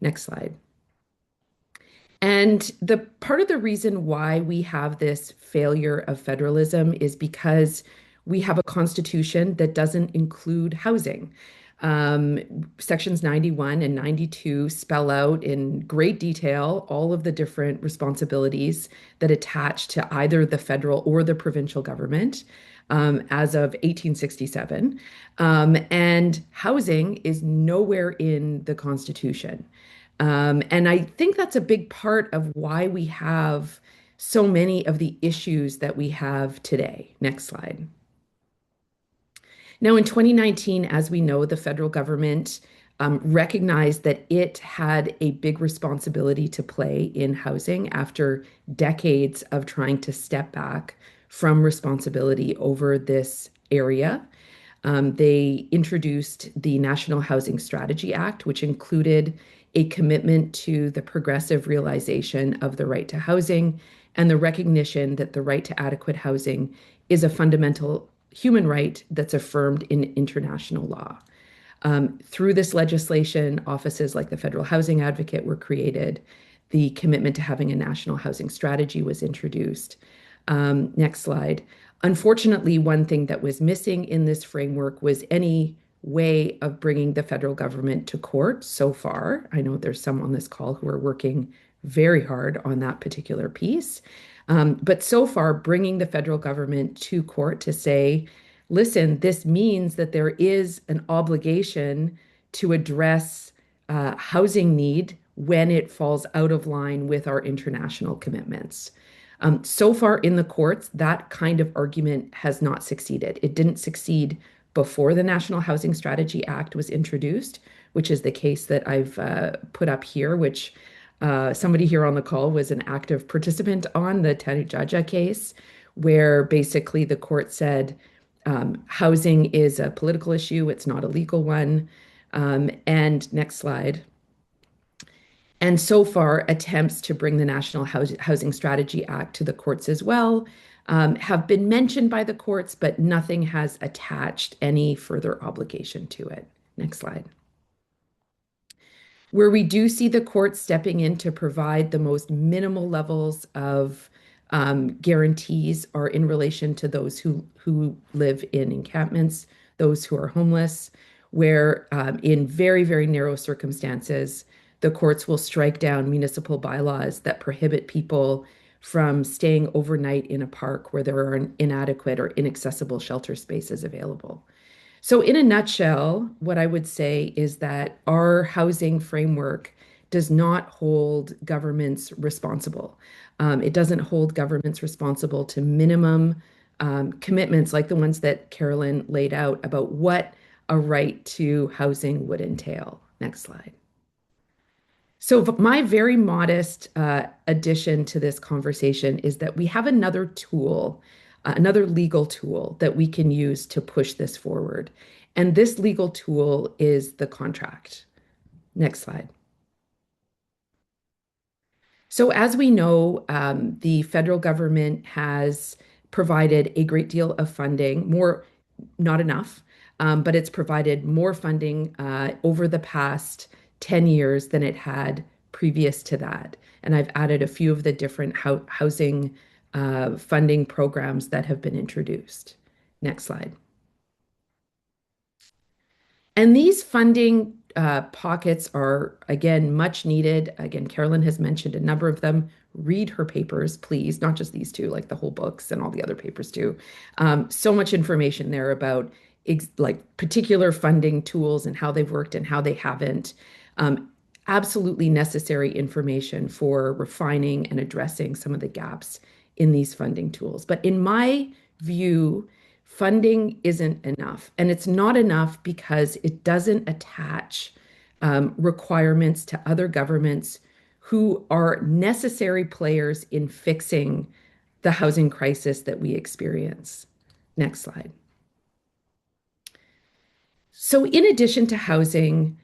Next slide. And the part of the reason why we have this failure of federalism is because we have a constitution that doesn't include housing. Sections 91 and 92 spell out in great detail all of the different responsibilities that attach to either the federal or the provincial government as of 1867. And housing is nowhere in the Constitution. And I think that's a big part of why we have so many of the issues that we have today. Next slide. Now, in 2019, as we know, the federal government recognized that it had a big responsibility to play in housing after decades of trying to step back from responsibility over this area. They introduced the National Housing Strategy Act, which included a commitment to the progressive realization of the right to housing and the recognition that the right to adequate housing is a fundamental human right that's affirmed in international law. Through this legislation, offices like the Federal Housing Advocate were created. The commitment to having a national housing strategy was introduced. Next slide. Unfortunately, one thing that was missing in this framework was any way of bringing the federal government to court so far. I know there's some on this call who are working very hard on that particular piece. But so far, bringing the federal government to court to say, listen, this means that there is an obligation to address housing need when it falls out of line with our international commitments. So far in the courts, that kind of argument has not succeeded. It didn't succeed before the National Housing Strategy Act was introduced, which is the case that I've put up here, which somebody here on the call was an active participant on the Tanujaja case, where basically the court said housing is a political issue, it's not a legal one. And next slide. And so far, attempts to bring the National Housing Strategy Act to the courts as well have been mentioned by the courts, but nothing has attached any further obligation to it. Next slide. Where we do see the courts stepping in to provide the most minimal levels of guarantees are in relation to those who live in encampments, those who are homeless, where in very, very narrow circumstances, the courts will strike down municipal bylaws that prohibit people from staying overnight in a park where there are inadequate or inaccessible shelter spaces available. So, in a nutshell, what I would say is that our housing framework does not hold governments responsible. It doesn't hold governments responsible to minimum commitments like the ones that Carolyn laid out about what a right to housing would entail. Next slide. So, my very modest addition to this conversation is that we have another tool, another legal tool that we can use to push this forward. And this legal tool is the contract. Next slide. So, as we know, the federal government has provided a great deal of funding, more, not enough, but it's provided more funding over the past 10 years than it had previous to that. And I've added a few of the different housing funding programs that have been introduced. Next slide. And these funding pockets are, again, much needed. Again, Carolyn has mentioned a number of them. Read her papers, please, not just these two, like the whole books and all the other papers too. So much information there about like particular funding tools and how they've worked and how they haven't. Absolutely necessary information for refining and addressing some of the gaps in these funding tools. But in my view, funding isn't enough. And it's not enough because it doesn't attach requirements to other governments who are necessary players in fixing the housing crisis that we experience. Next slide. So, in addition to housing,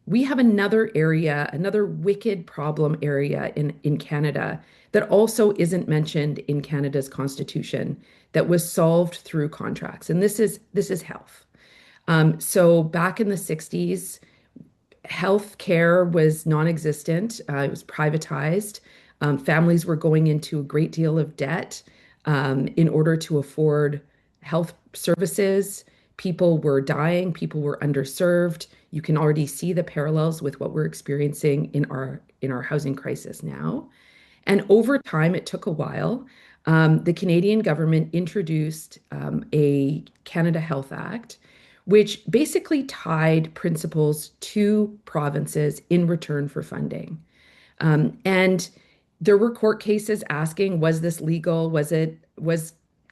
we have another area, another wicked problem area in Canada that also isn't mentioned in Canada's constitution that was solved through contracts. And this is health. So back in the 60s, health care was non-existent. It was privatized. Families were going into a great deal of debt in order to afford health services. People were dying. People were underserved. You can already see the parallels with what we're experiencing in our housing crisis now. And over time, it took a while. The Canadian government introduced a Canada Health Act, which basically tied principals to provinces in return for funding. And there were court cases asking, was this legal? Was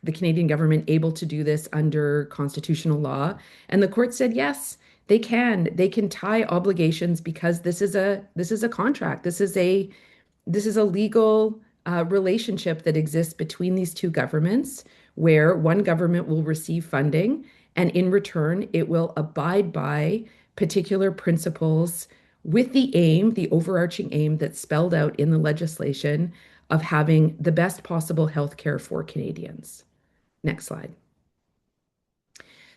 the Canadian government able to do this under constitutional law? And the court said, yes, they can. They can tie obligations because this is a contract. This is a legal relationship that exists between these two governments, where one government will receive funding, and in return, it will abide by particular principles with the overarching aim that's spelled out in the legislation of having the best possible health care for Canadians. Next slide.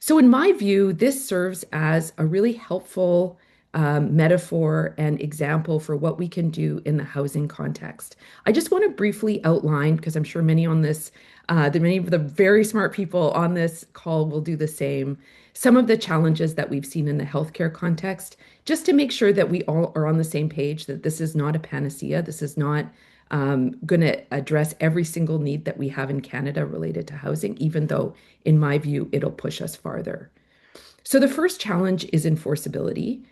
So, in my view, this serves as a really helpful metaphor and example for what we can do in the housing context. I just want to briefly outline, because I'm sure many of the very smart people on this call will do the same, some of the challenges that we've seen in the healthcare context, just to make sure that we all are on the same page, that this is not a panacea. This is not going to address every single need that we have in Canada related to housing, even though, in my view, it'll push us farther. So the first challenge is enforceability.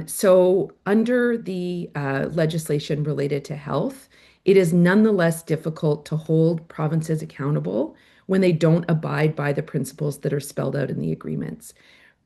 So under the legislation related to health, it is nonetheless difficult to hold provinces accountable when they don't abide by the principles that are spelled out in the agreements.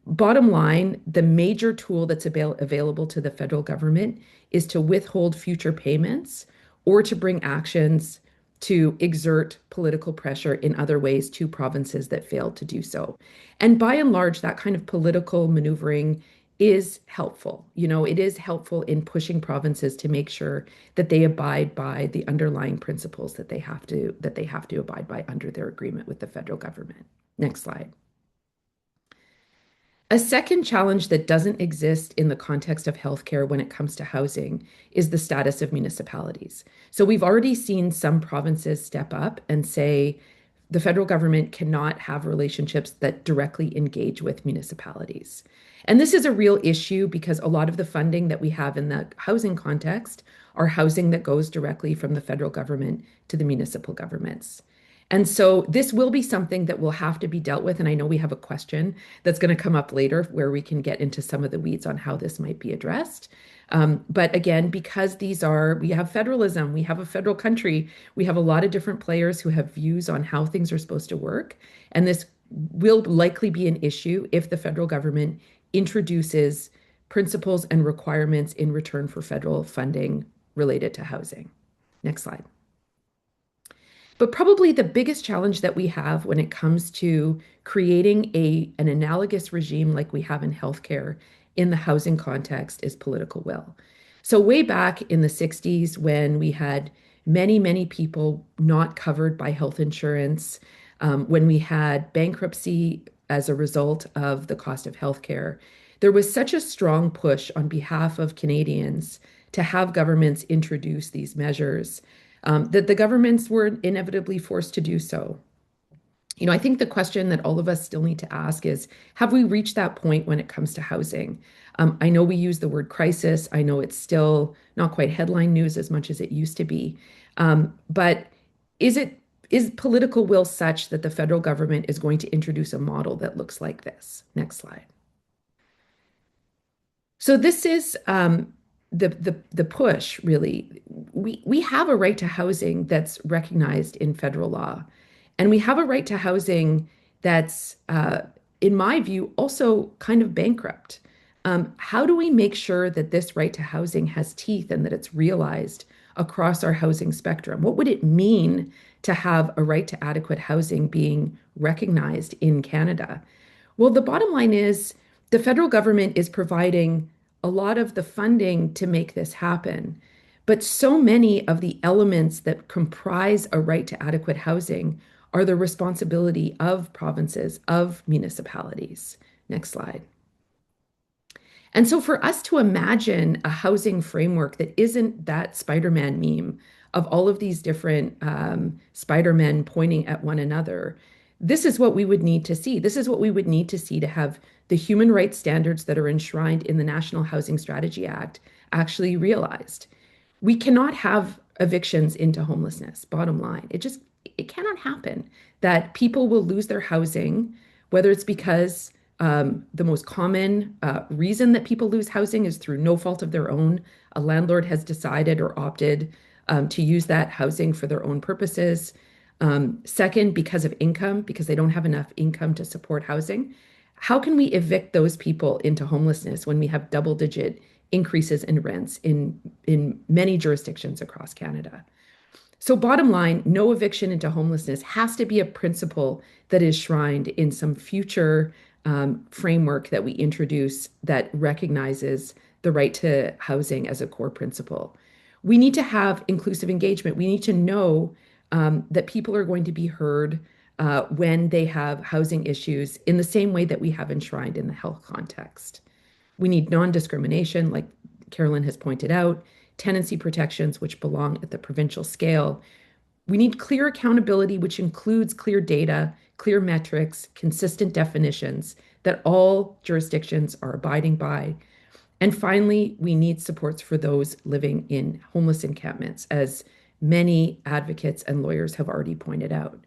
Bottom line, the major tool that's available to the federal government is to withhold future payments or to bring actions to exert political pressure in other ways to provinces that fail to do so. And by and large, that kind of political maneuvering is helpful. It is helpful in pushing provinces to make sure that they abide by the underlying principles that they have to abide by under their agreement with the federal government. Next slide. A second challenge that doesn't exist in the context of healthcare when it comes to housing is the status of municipalities. So we've already seen some provinces step up and say the federal government cannot have relationships that directly engage with municipalities. And this is a real issue because a lot of the funding that we have in the housing context are housing that goes directly from the federal government to the municipal governments. And so this will be something that will have to be dealt with. And I know we have a question that's going to come up later where we can get into some of the weeds on how this might be addressed. But again, because we have federalism, we have a federal country, we have a lot of different players who have views on how things are supposed to work. And this will likely be an issue if the federal government introduces principles and requirements in return for federal funding related to housing. Next slide. But probably the biggest challenge that we have when it comes to creating an analogous regime like we have in healthcare in the housing context is political will. So way back in the 60s, when we had many, many people not covered by health insurance, when we had bankruptcy as a result of the cost of healthcare, there was such a strong push on behalf of Canadians to have governments introduce these measures that the governments were inevitably forced to do so. I think the question that all of us still need to ask is, have we reached that point when it comes to housing? I know we use the word crisis. I know it's still not quite headline news as much as it used to be. But is political will such that the federal government is going to introduce a model that looks like this? Next slide. So this is the push, really. We have a right to housing that's recognized in federal law, and we have a right to housing that's, in my view, also kind of bankrupt. How do we make sure that this right to housing has teeth and that it's realized across our housing spectrum? What would it mean to have a right to adequate housing being recognized in Canada? Well, the bottom line is the federal government is providing a lot of the funding to make this happen. But so many of the elements that comprise a right to adequate housing are the responsibility of provinces, of municipalities. Next slide. And so for us to imagine a housing framework that isn't that Spider-Man meme of all of these different Spider-Men pointing at one another, this is what we would need to see. This is what we would need to see to have the human rights standards that are enshrined in the National Housing Strategy Act actually realized. We cannot have evictions into homelessness, bottom line. It cannot happen that people will lose their housing, whether it's because the most common reason that people lose housing is through no fault of their own. A landlord has decided or opted to use that housing for their own purposes. Second, because of income, because they don't have enough income to support housing. How can we evict those people into homelessness when we have double-digit increases in rents in many jurisdictions across Canada? So bottom line, no eviction into homelessness has to be a principle that is shrined in some future framework that we introduce that recognizes the right to housing as a core principle. We need to have inclusive engagement. We need to know that people are going to be heard when they have housing issues in the same way that we have enshrined in the health context. We need non-discrimination, like Carolyn has pointed out, tenancy protections, which belong at the provincial scale. We need clear accountability, which includes clear data, clear metrics, consistent definitions that all jurisdictions are abiding by. And finally, we need supports for those living in homeless encampments, as many advocates and lawyers have already pointed out.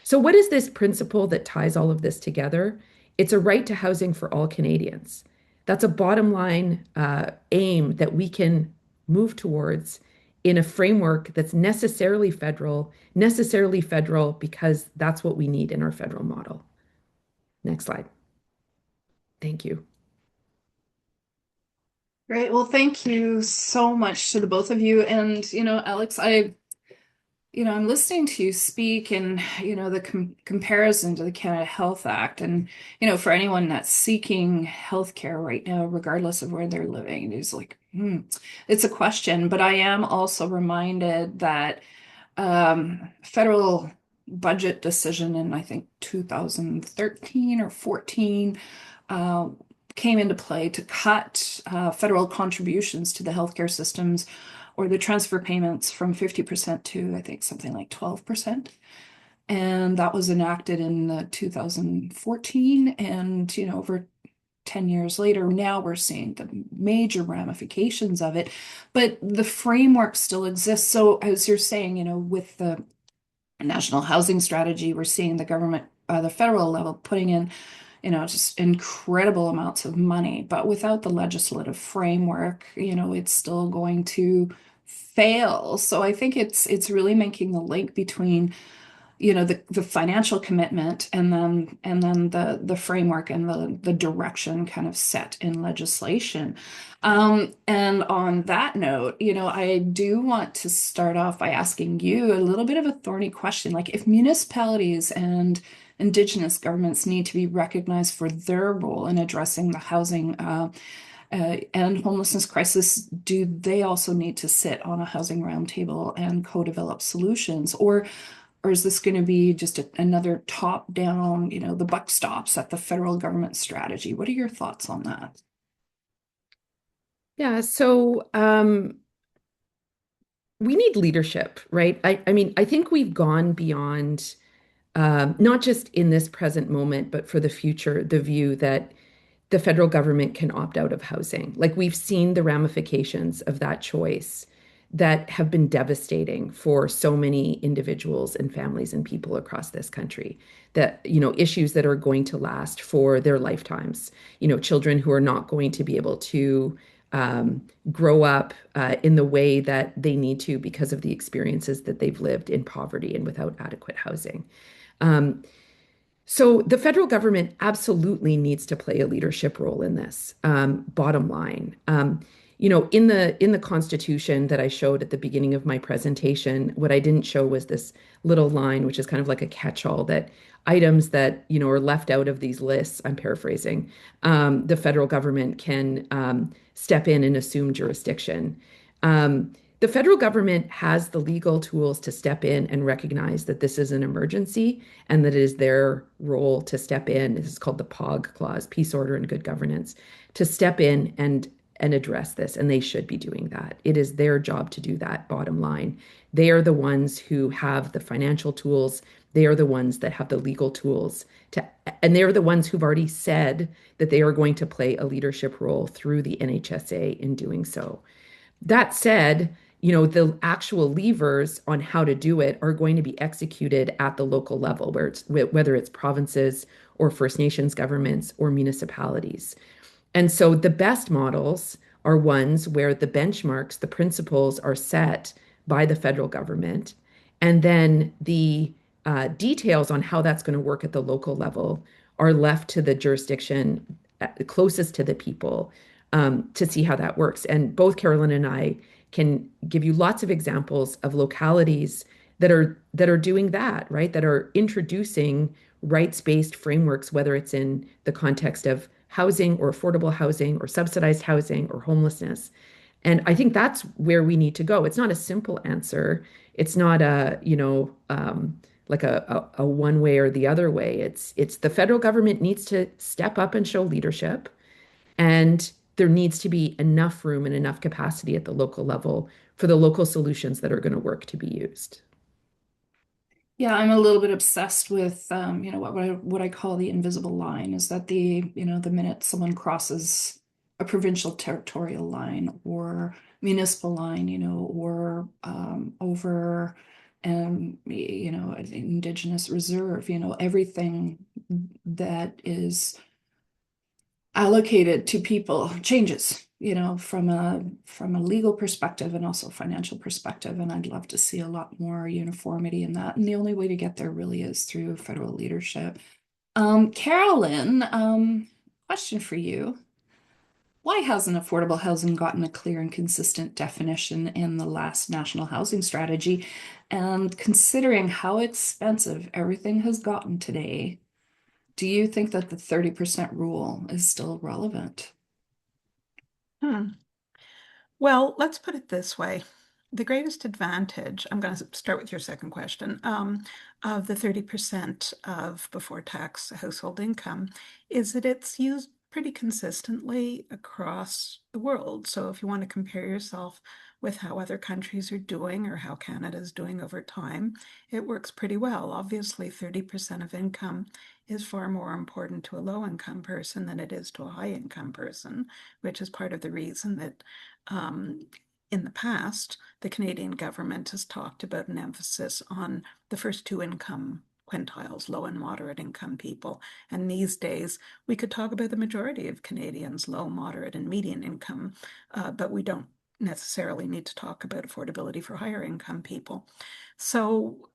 So what is this principle that ties all of this together? It's a right to housing for all Canadians. That's a bottom line aim that we can move towards in a framework that's necessarily federal because that's what we need in our federal model. Next slide. Thank you. Great. Well, thank you so much to the both of you. And, Alex, I'm listening to you speak and, the comparison to the Canada Health Act. And, for anyone that's seeking healthcare right now, regardless of where they're living, it's like, it's a question. But I am also reminded that federal budget decision in, I think, 2013 or 14 uh, came into play to cut federal contributions to the healthcare systems or the transfer payments from 50% to, I think, something like 12%. And that was enacted in 2014. And, over 10 years later, now we're seeing the major ramifications of it. But the framework still exists. So, as you're saying, with the National Housing Strategy, we're seeing the government, the federal level, putting in just incredible amounts of money. But without the legislative framework, it's still going to fail. So I think it's really making the link between, the financial commitment and then the framework and the direction kind of set in legislation. And on that note, I do want to start off by asking you a little bit of a thorny question. Like, if municipalities and Indigenous governments need to be recognized for their role in addressing the housing and homelessness crisis, do they also need to sit on a housing roundtable and co-develop solutions? Or is this going to be just another top-down, the buck stops at the federal government strategy? What are your thoughts on that? Yeah, so we need leadership, right? I mean, I think we've gone beyond not just in this present moment, but for the future, the view that the federal government can opt out of housing. Like, we've seen the ramifications of that choice that have been devastating for so many individuals and families and people across this country. That, issues that are going to last for their lifetimes, children who are not going to be able to grow up in the way that they need to because of the experiences that they've lived in poverty and without adequate housing. Um, so the federal government absolutely needs to play a leadership role in this. Bottom line, in the Constitution that I showed at the beginning of my presentation, what I didn't show was this little line, which is kind of like a catch-all, that items that are left out of these lists. I'm paraphrasing. The federal government can step in and assume jurisdiction. The federal government has the legal tools to step in and recognize that this is an emergency and that it is their role to step in. This is called the POG clause, peace, order, and good governance, to step in and address this. And they should be doing that. It is their job to do that, bottom line. They are the ones who have the financial tools. They are the ones that have the legal tools and they are the ones who've already said that they are going to play a leadership role through the NHSA in doing so. That said, the actual levers on how to do it are going to be executed at the local level, whether it's provinces or First Nations governments or municipalities. And so the best models are ones where the benchmarks, the principles are set by the federal government, and then the details on how that's going to work at the local level are left to the jurisdiction closest to the people to see how that works. And both Carolyn and I can give you lots of examples of localities that are doing that, right? That are introducing rights-based frameworks, whether it's in the context of housing or affordable housing or subsidized housing or homelessness. And I think that's where we need to go. It's not a simple answer. It's not like a one way or the other way. It's the federal government needs to step up and show leadership, and there needs to be enough room and enough capacity at the local level for the local solutions that are going to work to be used. Yeah, I'm a little bit obsessed with, what I call the invisible line, is that the minute someone crosses a provincial territorial line or municipal line, or over, an Indigenous reserve, everything that is allocated to people changes, from a legal perspective and also financial perspective. And I'd love to see a lot more uniformity in that. And the only way to get there really is through federal leadership. Carolyn, question for you. Why hasn't affordable housing gotten a clear and consistent definition in the last national housing strategy? And considering how expensive everything has gotten today, do you think that the 30% rule is still relevant? Well, let's put it this way. The greatest advantage, I'm going to start with your second question, of the 30% of before tax household income is that it's used pretty consistently across the world. So if you want to compare yourself with how other countries are doing or how Canada is doing over time, it works pretty well. Obviously, 30% of income is far more important to a low-income person than it is to a high-income person, which is part of the reason that in the past, the Canadian government has talked about an emphasis on the first two income quintiles, low and moderate income people. And these days, we could talk about the majority of Canadians, low, moderate, and median income, but we don't necessarily need to talk about affordability for higher income people. So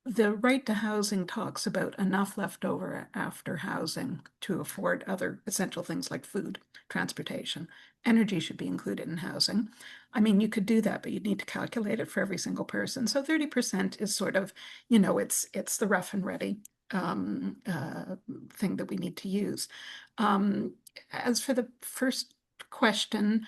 the right to housing talks about enough left over after housing to afford other essential things like food, transportation. Energy should be included in housing. I mean, you could do that, but you'd need to calculate it for every single person. So 30% is sort of, it's the rough and ready thing that we need to use. As for the first question,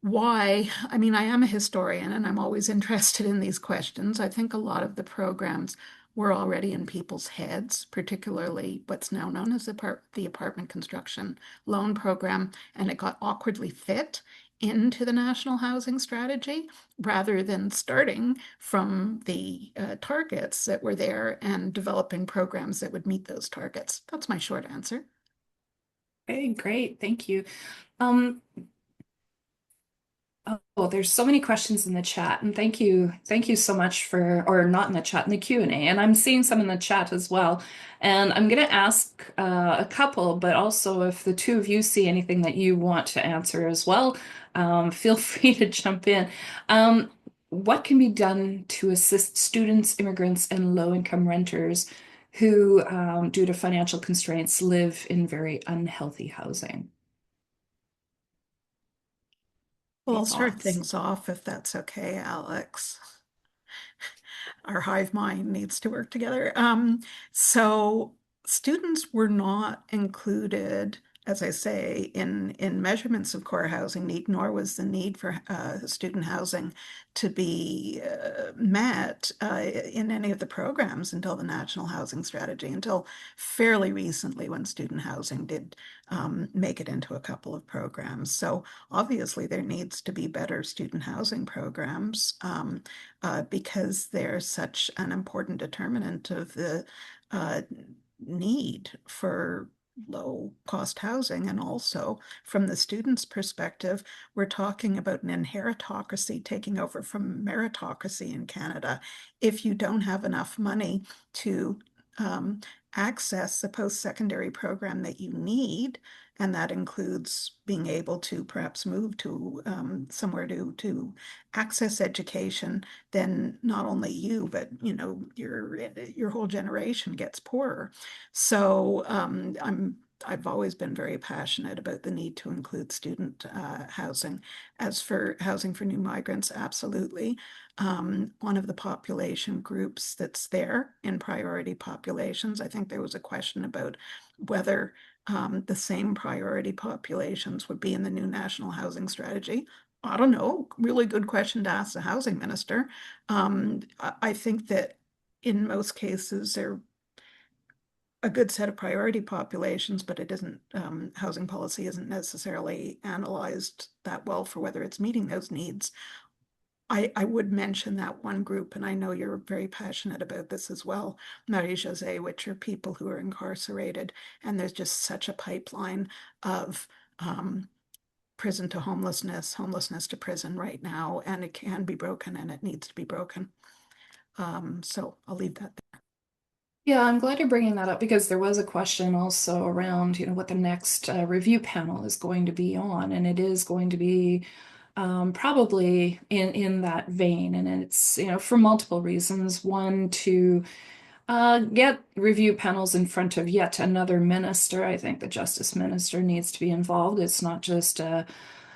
why? I mean, I am a historian and I'm always interested in these questions. I think a lot of the programs were already in people's heads, particularly what's now known as the apartment construction loan program, and it got awkwardly fit into the national housing strategy rather than starting from the targets that were there and developing programs that would meet those targets. That's my short answer. Okay, great. Thank you. Oh, there's so many questions in the chat, and thank you so much or not in the chat, in the Q&A, and I'm seeing some in the chat as well. And I'm going to ask a couple, but also if the two of you see anything that you want to answer as well, feel free to jump in. What can be done to assist students, immigrants, and low-income renters who, due to financial constraints, live in very unhealthy housing? Well, Any I'll start thoughts? things off if that's okay, Alex. Our hive mind needs to work together. So students were not included, as I say, in measurements of core housing need, nor was the need for student housing to be met in any of the programs until the National Housing Strategy, until fairly recently when student housing did make it into a couple of programs. So obviously there needs to be better student housing programs because they're such an important determinant of the need for low cost housing. And also from the students' perspective, we're talking about an inheritocracy taking over from meritocracy in Canada. If you don't have enough money to access the post-secondary program that you need, and that includes being able to perhaps move to somewhere to access education, then not only you, but your whole generation gets poorer. So I've always been very passionate about the need to include student housing. As for housing for new migrants, absolutely. One of the population groups that's there in priority populations, I think there was a question about whether the same priority populations would be in the new national housing strategy. I don't know, really good question to ask the housing minister. I think that in most cases they're a good set of priority populations, but it isn't, housing policy isn't necessarily analyzed that well for whether it's meeting those needs. I would mention that one group, and I know you're very passionate about this as well, Marie-Josee, which are people who are incarcerated, and there's just such a pipeline of prison to homelessness, homelessness to prison right now, and it can be broken and it needs to be broken. So I'll leave that there. Yeah, I'm glad you're bringing that up because there was a question also around, what the next review panel is going to be on, and it is going to be probably in that vein, and it's for multiple reasons. One, to get review panels in front of yet another minister. I think the justice minister needs to be involved. It's not just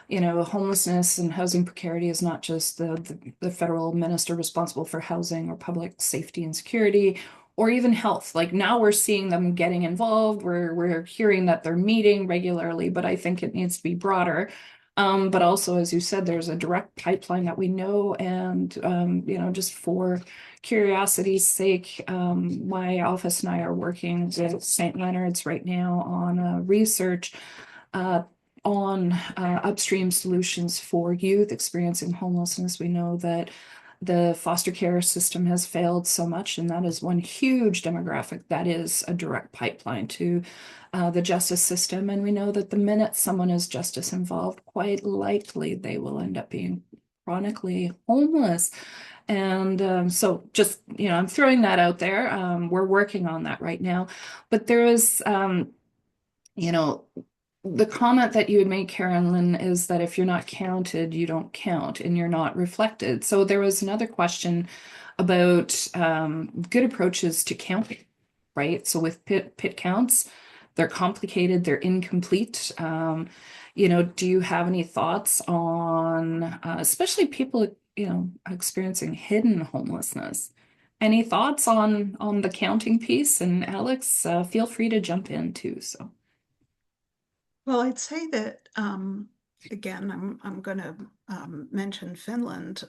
homelessness and housing precarity is not just the federal minister responsible for housing or public safety and security or even health. Like now we're seeing them getting involved. We're hearing that they're meeting regularly, but I think it needs to be broader. But also, as you said, there's a direct pipeline that we know, and just for curiosity's sake, my office and I are working with St. Leonard's right now on research uh, on upstream solutions for youth experiencing homelessness. We know that the foster care system has failed so much, and that is one huge demographic that is a direct pipeline to the justice system. And we know that the minute someone is justice involved, quite likely they will end up being chronically homeless. And so just, I'm throwing that out there. We're working on that right now. But there is, you know, the comment that you had made, Carolyn, is that if you're not counted, you don't count and you're not reflected. So there was another question about good approaches to counting, right? So with pit counts, they're complicated, they're incomplete. Do you have any thoughts on, especially people, experiencing hidden homelessness? Any thoughts on the counting piece? And Alex, feel free to jump in too. So. Well, I'd say that again, I'm going to mention Finland.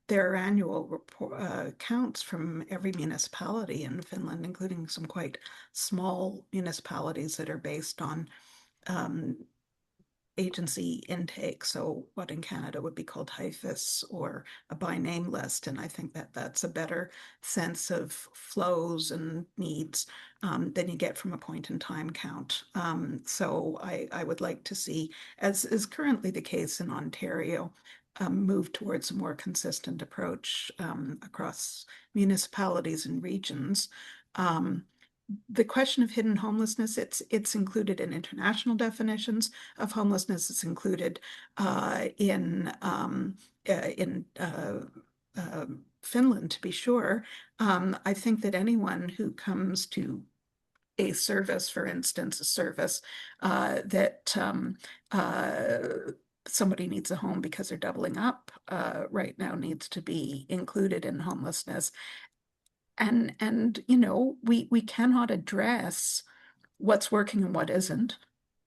Their annual report counts from every municipality in Finland, including some quite small municipalities that are based on um, agency intake. So what in Canada would be called HIFIS or a by name list. And I think that that's a better sense of flows and needs than you get from a point in time count. So I would like to see, as is currently the case in Ontario, move towards a more consistent approach across municipalities and regions. Um, the question of hidden homelessness, it's included in international definitions of homelessness. It's included in Finland, to be sure. I think that anyone who comes to a service, for instance, a service that somebody needs a home because they're doubling up right now needs to be included in homelessness. And we cannot address what's working and what isn't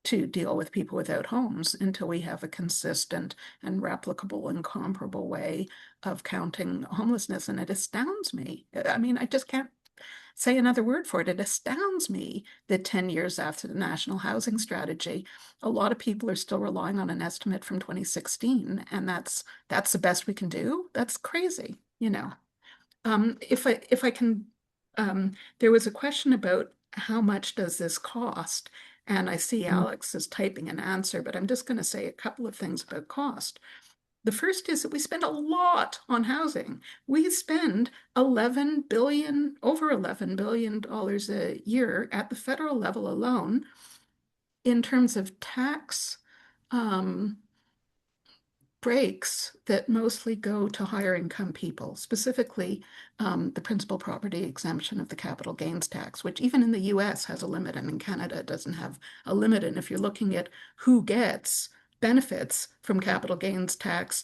to deal with people without homes until we have a consistent and replicable and comparable way of counting homelessness. And it astounds me. I mean, I just can't say another word for it. It astounds me that 10 years after the National Housing Strategy, a lot of people are still relying on an estimate from 2016, and that's the best we can do. That's crazy. If I can, there was a question about how much does this cost? And I see Alex is typing an answer, but I'm just going to say a couple of things about cost. The first is that we spend a lot on housing. We spend 11 billion, over $11 billion a year at the federal level alone in terms of tax um, breaks that mostly go to higher income people, specifically the principal property exemption of the capital gains tax, which even in the US has a limit, and in Canada it doesn't have a limit. And if you're looking at who gets benefits from capital gains tax,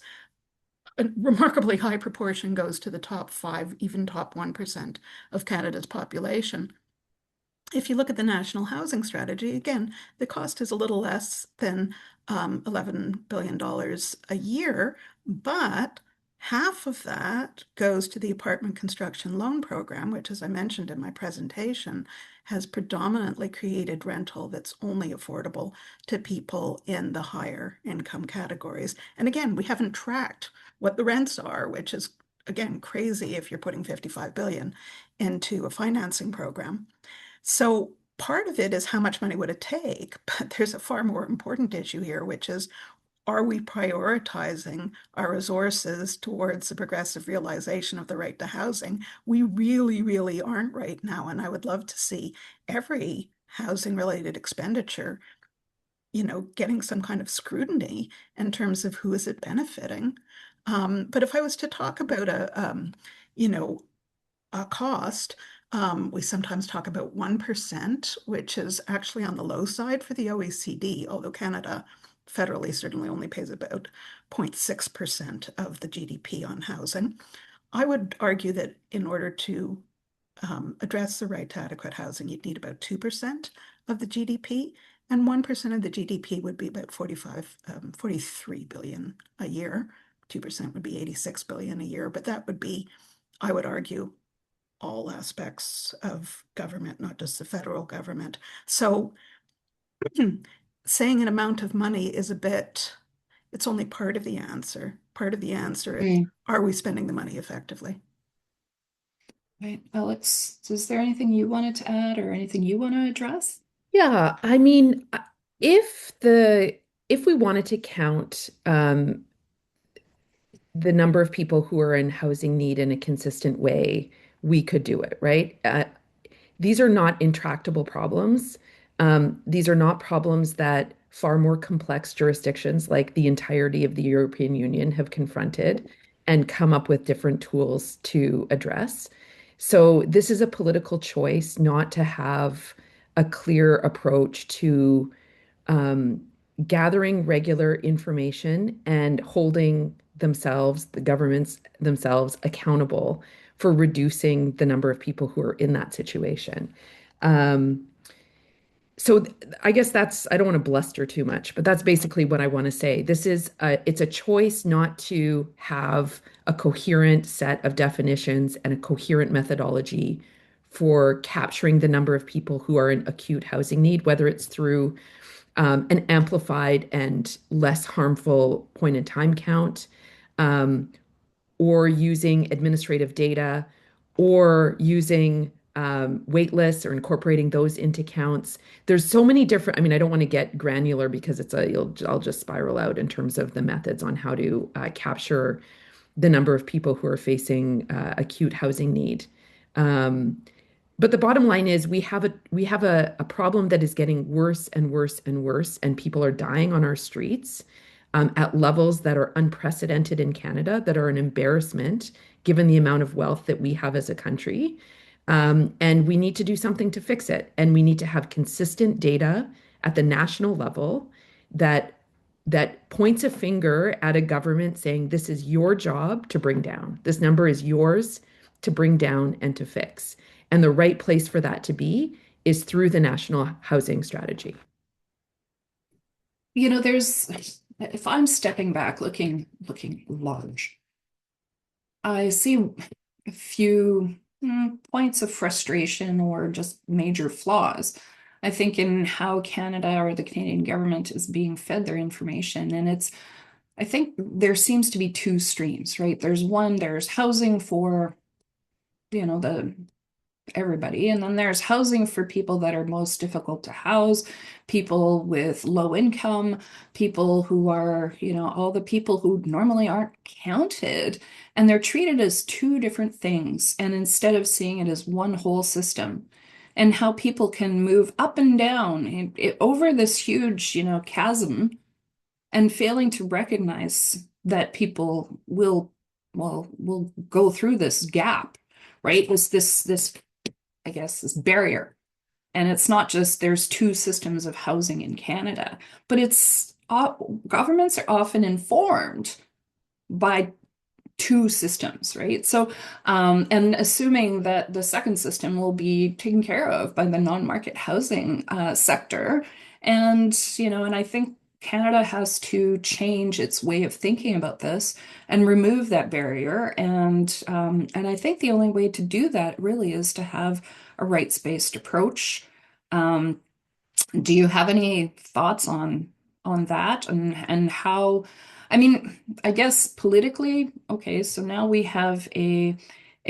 a remarkably high proportion goes to the top 5, even top 1% of Canada's population. If you look at the National Housing Strategy, again, the cost is a little less than $11 billion a year, but half of that goes to the apartment construction loan program, which, as I mentioned in my presentation, has predominantly created rental that's only affordable to people in the higher income categories. And again, we haven't tracked what the rents are, which is, again, crazy if you're putting 55 billion into a financing program. So part of it is how much money would it take? But there's a far more important issue here, which is are we prioritizing our resources towards the progressive realization of the right to housing? We really, really aren't right now. And I would love to see every housing related expenditure, getting some kind of scrutiny in terms of who is it benefiting. But if I was to talk about a cost, we sometimes talk about 1%, which is actually on the low side for the OECD, although Canada federally certainly only pays about 0.6% of the GDP on housing. I would argue that in order to address the right to adequate housing, you'd need about 2% of the GDP, and 1% of the GDP would be about 43 billion a year. 2% would be 86 billion a year, but that would be, I would argue, all aspects of government, not just the federal government. So saying an amount of money is it's only part of the answer. Part of the answer is, are we spending the money effectively? Right. Alex, is there anything you wanted to add or anything you want to address? Yeah, I mean, if we wanted to count the number of people who are in housing need in a consistent way, we could do it, right? These are not intractable problems. These are not problems that far more complex jurisdictions like the entirety of the European Union have confronted and come up with different tools to address. So this is a political choice not to have a clear approach to um, gathering regular information and holding themselves, the governments themselves, accountable for reducing the number of people who are in that situation. Um, I guess I don't want to bluster too much, but that's basically what I want to say. It's a choice not to have a coherent set of definitions and a coherent methodology for capturing the number of people who are in acute housing need, whether it's through an amplified and less harmful point in time count, um, or using administrative data, or using wait lists or incorporating those into counts. There's so many different, I mean, I don't want to get granular because I'll just spiral out in terms of the methods on how to capture the number of people who are facing acute housing need. Um, but the bottom line is we have a problem that is getting worse and worse and worse, and people are dying on our streets at levels that are unprecedented in Canada, that are an embarrassment given the amount of wealth that we have as a country. And we need to do something to fix it. And we need to have consistent data at the national level that points a finger at a government saying this is your job to bring down. This number is yours to bring down and to fix. And the right place for that to be is through the national housing strategy. If I'm stepping back, looking large, I see a few points of frustration or just major flaws. I think in how Canada or the Canadian government is being fed their information. And I think there seems to be two streams, right? There's housing for, the everybody. And then there's housing for people that are most difficult to house, people with low income, people who are, all the people who normally aren't counted. And they're treated as two different things. And instead of seeing it as one whole system, and how people can move up and down over this huge, chasm, and failing to recognize that people will go through this gap, right? This I guess, this barrier. And it's not just there's two systems of housing in Canada, but governments are often informed by two systems, right? So, and assuming that the second system will be taken care of by the non-market housing sector. And I think Canada has to change its way of thinking about this and remove that barrier. And I think the only way to do that really is to have a rights-based approach. Um, do you have any thoughts on that and how? I mean, I guess politically, okay, so now we have a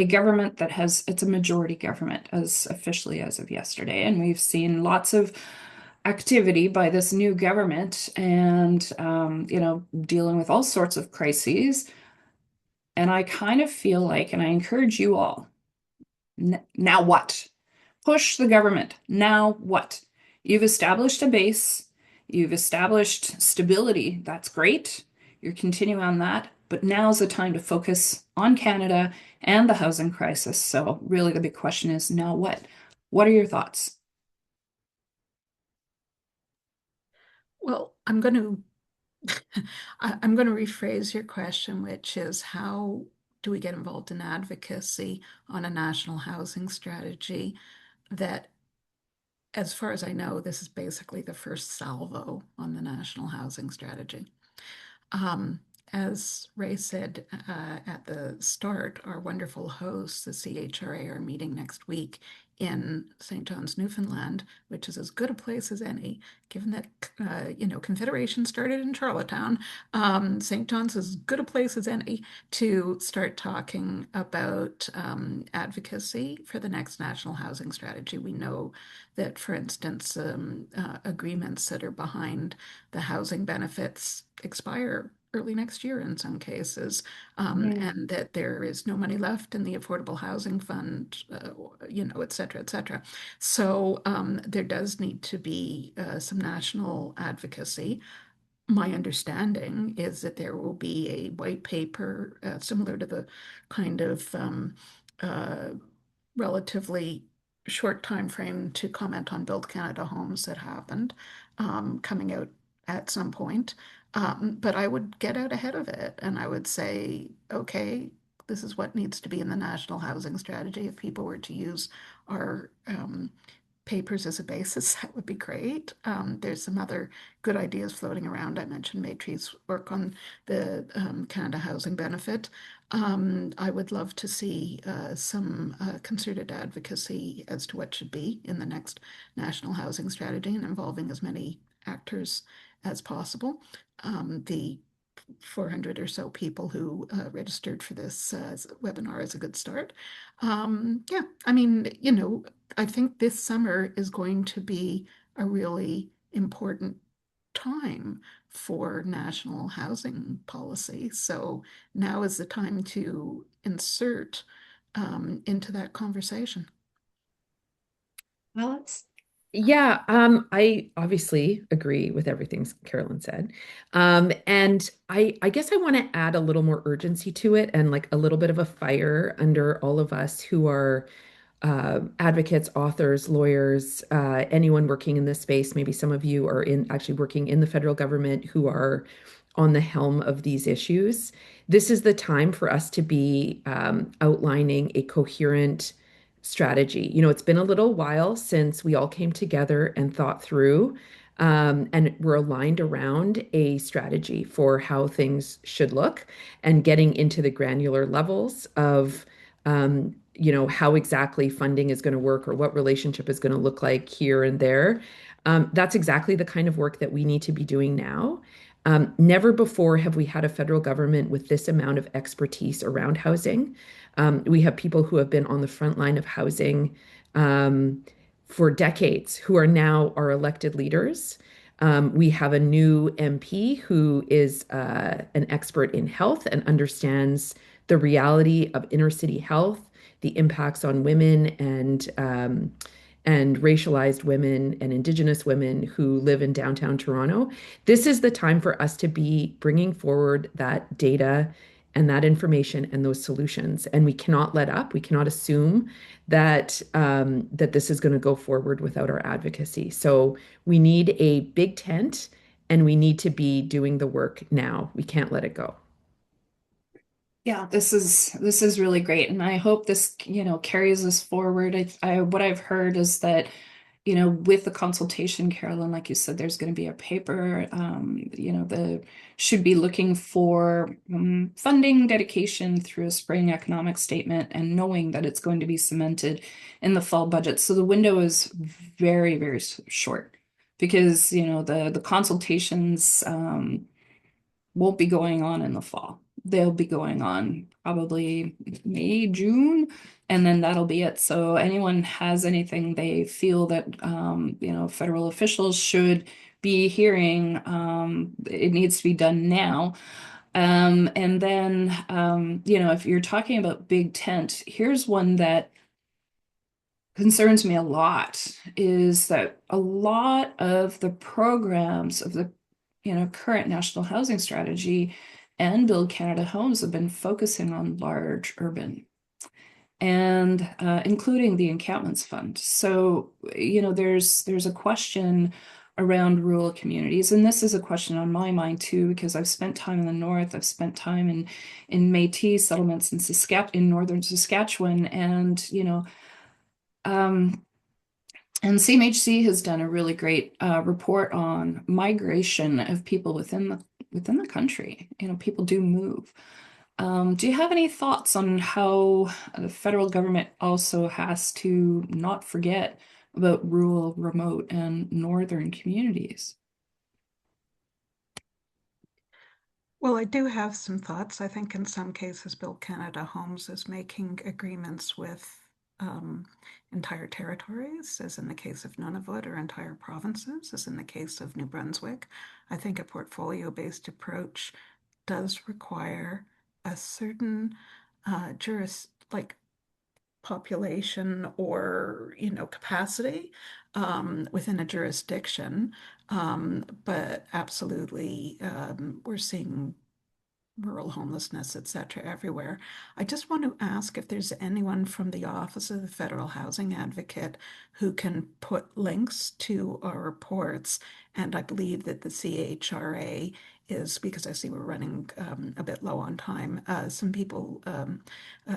government it's a majority government as officially as of yesterday, and we've seen lots of activity by this new government and, dealing with all sorts of crises. And I kind of feel like, and I encourage you all, now what? Push the government. Now what? You've established a base, you've established stability. That's great. You're continuing on that. But now's the time to focus on Canada and the housing crisis. So, really, the big question is now what? What are your thoughts? Well, I'm going to I'm going to rephrase your question, which is how do we get involved in advocacy on a national housing strategy that, as far as I know, this is basically the first salvo on the national housing strategy. Um, as Ray said at the start, our wonderful hosts, the CHRA, are meeting next week in St. John's, Newfoundland, which is as good a place as any, given that Confederation started in Charlottetown. St. John's is as good a place as any to start talking about advocacy for the next national housing strategy. We know that, for instance, agreements that are behind the housing benefits expire early next year in some cases, and that there is no money left in the Affordable Housing Fund, et cetera, et cetera. So there does need to be some national advocacy. My understanding is that there will be a white paper similar to the kind of uh, relatively short time frame to comment on Build Canada Homes that happened, coming out at some point. But I would get out ahead of it and I would say, okay, this is what needs to be in the national housing strategy. If people were to use our papers as a basis, that would be great. There's some other good ideas floating around. I mentioned Maitre's work on the Canada Housing Benefit. I would love to see some concerted advocacy as to what should be in the next national housing strategy and involving as many actors as possible. The 400 or so people who registered for this webinar is a good start. Yeah, I mean, I think this summer is going to be a really important time for national housing policy. So now is the time to insert into that conversation. Alex? Yeah, I obviously agree with everything Carolyn said. And I guess I want to add a little more urgency to it and like a little bit of a fire under all of us who are advocates, authors, lawyers, anyone working in this space. Maybe some of you are in actually working in the federal government who are on the helm of these issues. This is the time for us to be outlining a coherent strategy. It's been a little while since we all came together and thought through and we're aligned around a strategy for how things should look and getting into the granular levels of how exactly funding is going to work or what relationship is going to look like here and there. That's exactly the kind of work that we need to be doing now. Never before have we had a federal government with this amount of expertise around housing. We have people who have been on the front line of housing for decades who are now our elected leaders. We have a new MP who is an expert in health and understands the reality of inner city health, the impacts on women and racialized women and Indigenous women who live in downtown Toronto. This is the time for us to be bringing forward that data and that information and those solutions. And we cannot let up. We cannot assume that that this is going to go forward without our advocacy. So we need a big tent, and we need to be doing the work now. We can't let it go. Yeah, this is really great, and I hope this, carries us forward. What I've heard is that, with the consultation, Carolyn, like you said, there's going to be a paper. The should be looking for funding dedication through a spring economic statement, and knowing that it's going to be cemented in the fall budget. So the window is very, very short because the consultations won't be going on in the fall. they'll be going on probably May, June, and then that'll be it. So anyone has anything they feel that federal officials should be hearing, it needs to be done now. And then if you're talking about big tent, here's one that concerns me a lot, is that a lot of the programs of the current national housing strategy and Build Canada Homes have been focusing on large urban, and including the encampments fund. So there's a question around rural communities, and this is a question on my mind too, because I've spent time in the north, I've spent time in Métis settlements in northern Saskatchewan, and and CMHC has done a really great report on migration of people within the country. People do move. Do you have any thoughts on how the federal government also has to not forget about rural, remote, and northern communities? Well, I do have some thoughts. I think in some cases, Build Canada Homes is making agreements with entire territories, as in the case of Nunavut, or entire provinces, as in the case of New Brunswick. I think a portfolio-based approach does require a certain like population or capacity within a jurisdiction, but absolutely we're seeing rural homelessness, etc., everywhere. I just want to ask if there's anyone from the Office of the Federal Housing Advocate who can put links to our reports. And I believe that the CHRA is, because I see we're running a bit low on time, some people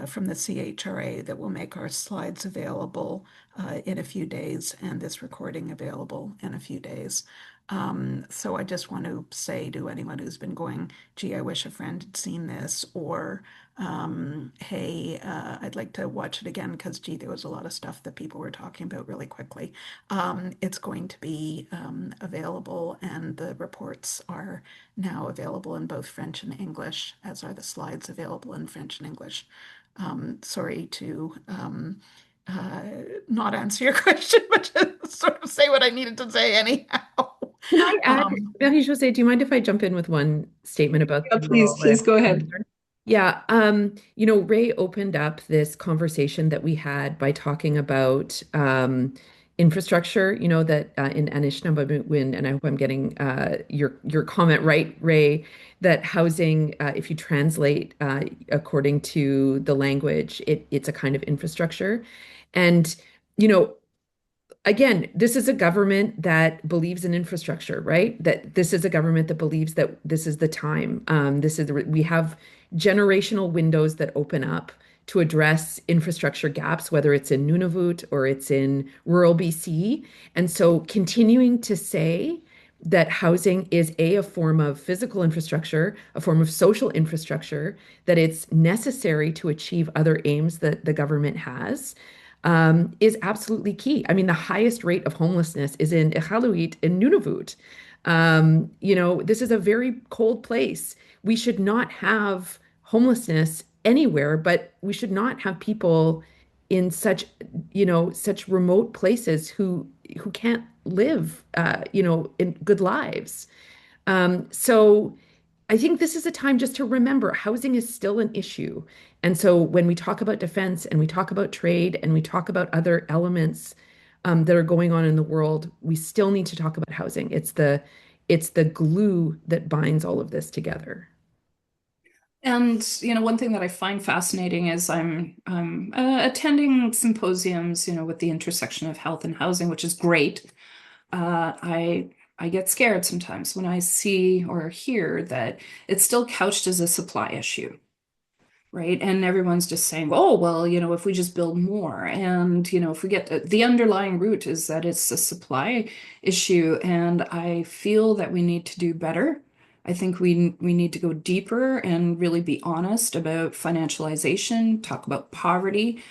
from the CHRA that will make our slides available in a few days, and this recording available in a few days. So I just want to say to anyone who's been going, gee, I wish a friend had seen this, or hey, I'd like to watch it again because, gee, there was a lot of stuff that people were talking about really quickly. It's going to be available, and the reports are now available in both French and English, as are the slides available in French and English. Sorry to uh, not answer your question, but just sort of say what I needed to say anyhow. Can I add, Um, Marie-Josee, do you mind if I jump in with one statement about Yeah, the rural please go and ahead. northern? Yeah, Ray opened up this conversation that we had by talking about infrastructure, that in Anishinaabe, and I hope I'm getting your comment right, Ray, that housing, if you translate according to the language, it's a kind of infrastructure. And, you know, again, this is a government that believes in infrastructure, right? That this is a government that believes that this is the time. We have generational windows that open up to address infrastructure gaps, whether it's in Nunavut or it's in rural BC. And so continuing to say that housing is a form of physical infrastructure, a form of social infrastructure, that it's necessary to achieve other aims that the government has, is absolutely key. I mean, the highest rate of homelessness is in Iqaluit in Nunavut. This is a very cold place. We should not have homelessness anywhere, but we should not have people in such remote places who can't live, in good lives. So I think this is a time just to remember housing is still an issue. And so when we talk about defense and we talk about trade and we talk about other elements that are going on in the world, we still need to talk about housing. It's the glue that binds all of this together. And one thing that I find fascinating is I'm attending symposiums, with the intersection of health and housing, which is great. I get scared sometimes when I see or hear that it's still couched as a supply issue, right? And everyone's just saying, oh, well, if we just build more, and if we get the underlying root is that it's a supply issue, and I feel that we need to do better. I think we need to go deeper and really be honest about financialization, talk about poverty,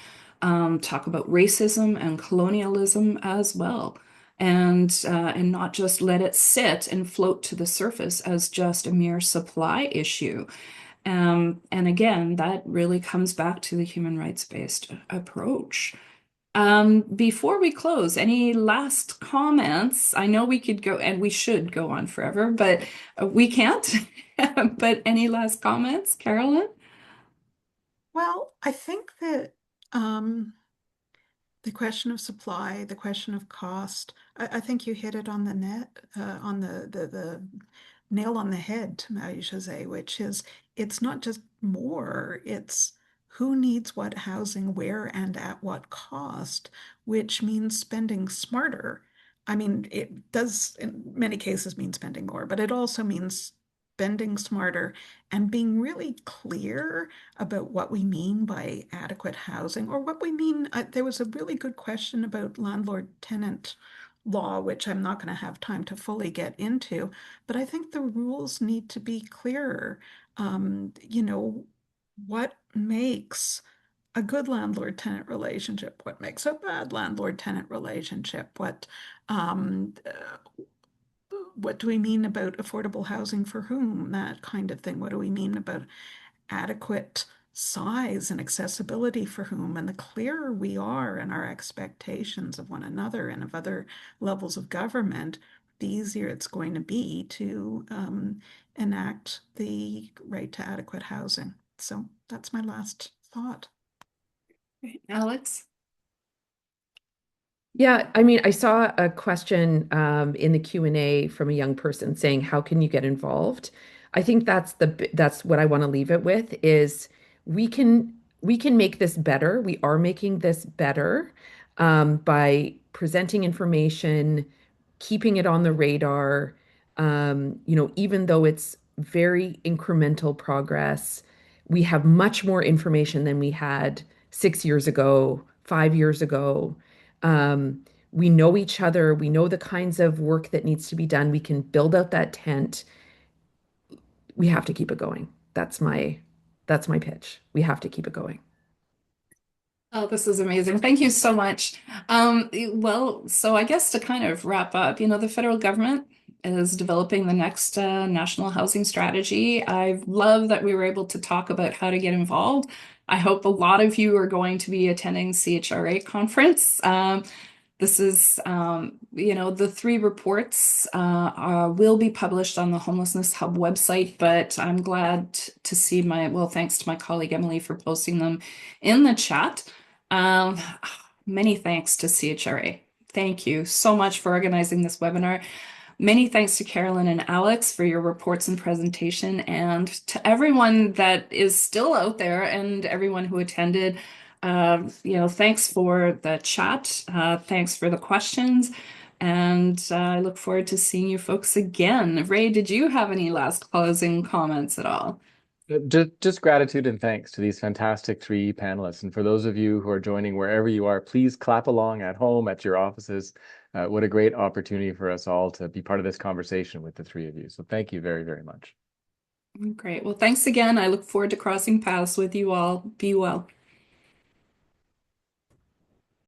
talk about racism and colonialism as well, and not just let it sit and float to the surface as just a mere supply issue. And again, that really comes back to the human rights-based approach. Before we close, any last comments? I know we could go and we should go on forever, but we can't. But any last comments, Carolyn? Well, I think that the question of supply, the question of cost, I think you hit it on the net, on the nail on the head, Marie-Josee, which is it's not just more, it's who needs what housing, where, and at what cost, which means spending smarter. I mean, it does in many cases mean spending more, but it also means spending smarter and being really clear about what we mean by adequate housing or what we mean. There was a really good question about landlord-tenant law, which I'm not going to have time to fully get into, but I think the rules need to be clearer. You know, what makes a good landlord-tenant relationship? What makes a bad landlord-tenant relationship? What do we mean about affordable housing for whom? That kind of thing. What do we mean about adequate size and accessibility for whom? And the clearer we are in our expectations of one another and of other levels of government, the easier it's going to be to enact the right to adequate housing. So that's my last thought. Alex? Yeah, I mean, I saw a question in the Q&A from a young person saying, "How can you get involved?" I think that's what I want to leave it with is we can we can make this better. We are making this better by presenting information, keeping it on the radar. Even though it's very incremental progress, we have much more information than we had 6 years ago, 5 years ago. Um, we know each other. We know the kinds of work that needs to be done. We can build out that tent. We have to keep it going. That's my pitch. We have to keep it going. Oh, this is amazing. Thank you so much. Well, so I guess to kind of wrap up, the federal government is developing the next national housing strategy. I love that we were able to talk about how to get involved. I hope a lot of you are going to be attending CHRA conference. This is, the three reports will be published on the Homelessness Hub website, but I'm glad to see thanks to my colleague Emily for posting them in the chat. Um, Many thanks to CHRA. Thank you so much for organizing this webinar. Many thanks to Carolyn and Alex for your reports and presentation, and to everyone that is still out there and everyone who attended. Thanks for the chat. Thanks for the questions. And I look forward to seeing you folks again. Ray, did you have any last closing comments at all? Just gratitude and thanks to these fantastic three panelists. And for those of you who are joining wherever you are, please clap along at home, at your offices. What a great opportunity for us all to be part of this conversation with the three of you. So thank you very, very much. Great. Well, thanks again. I look forward to crossing paths with you all. Be well.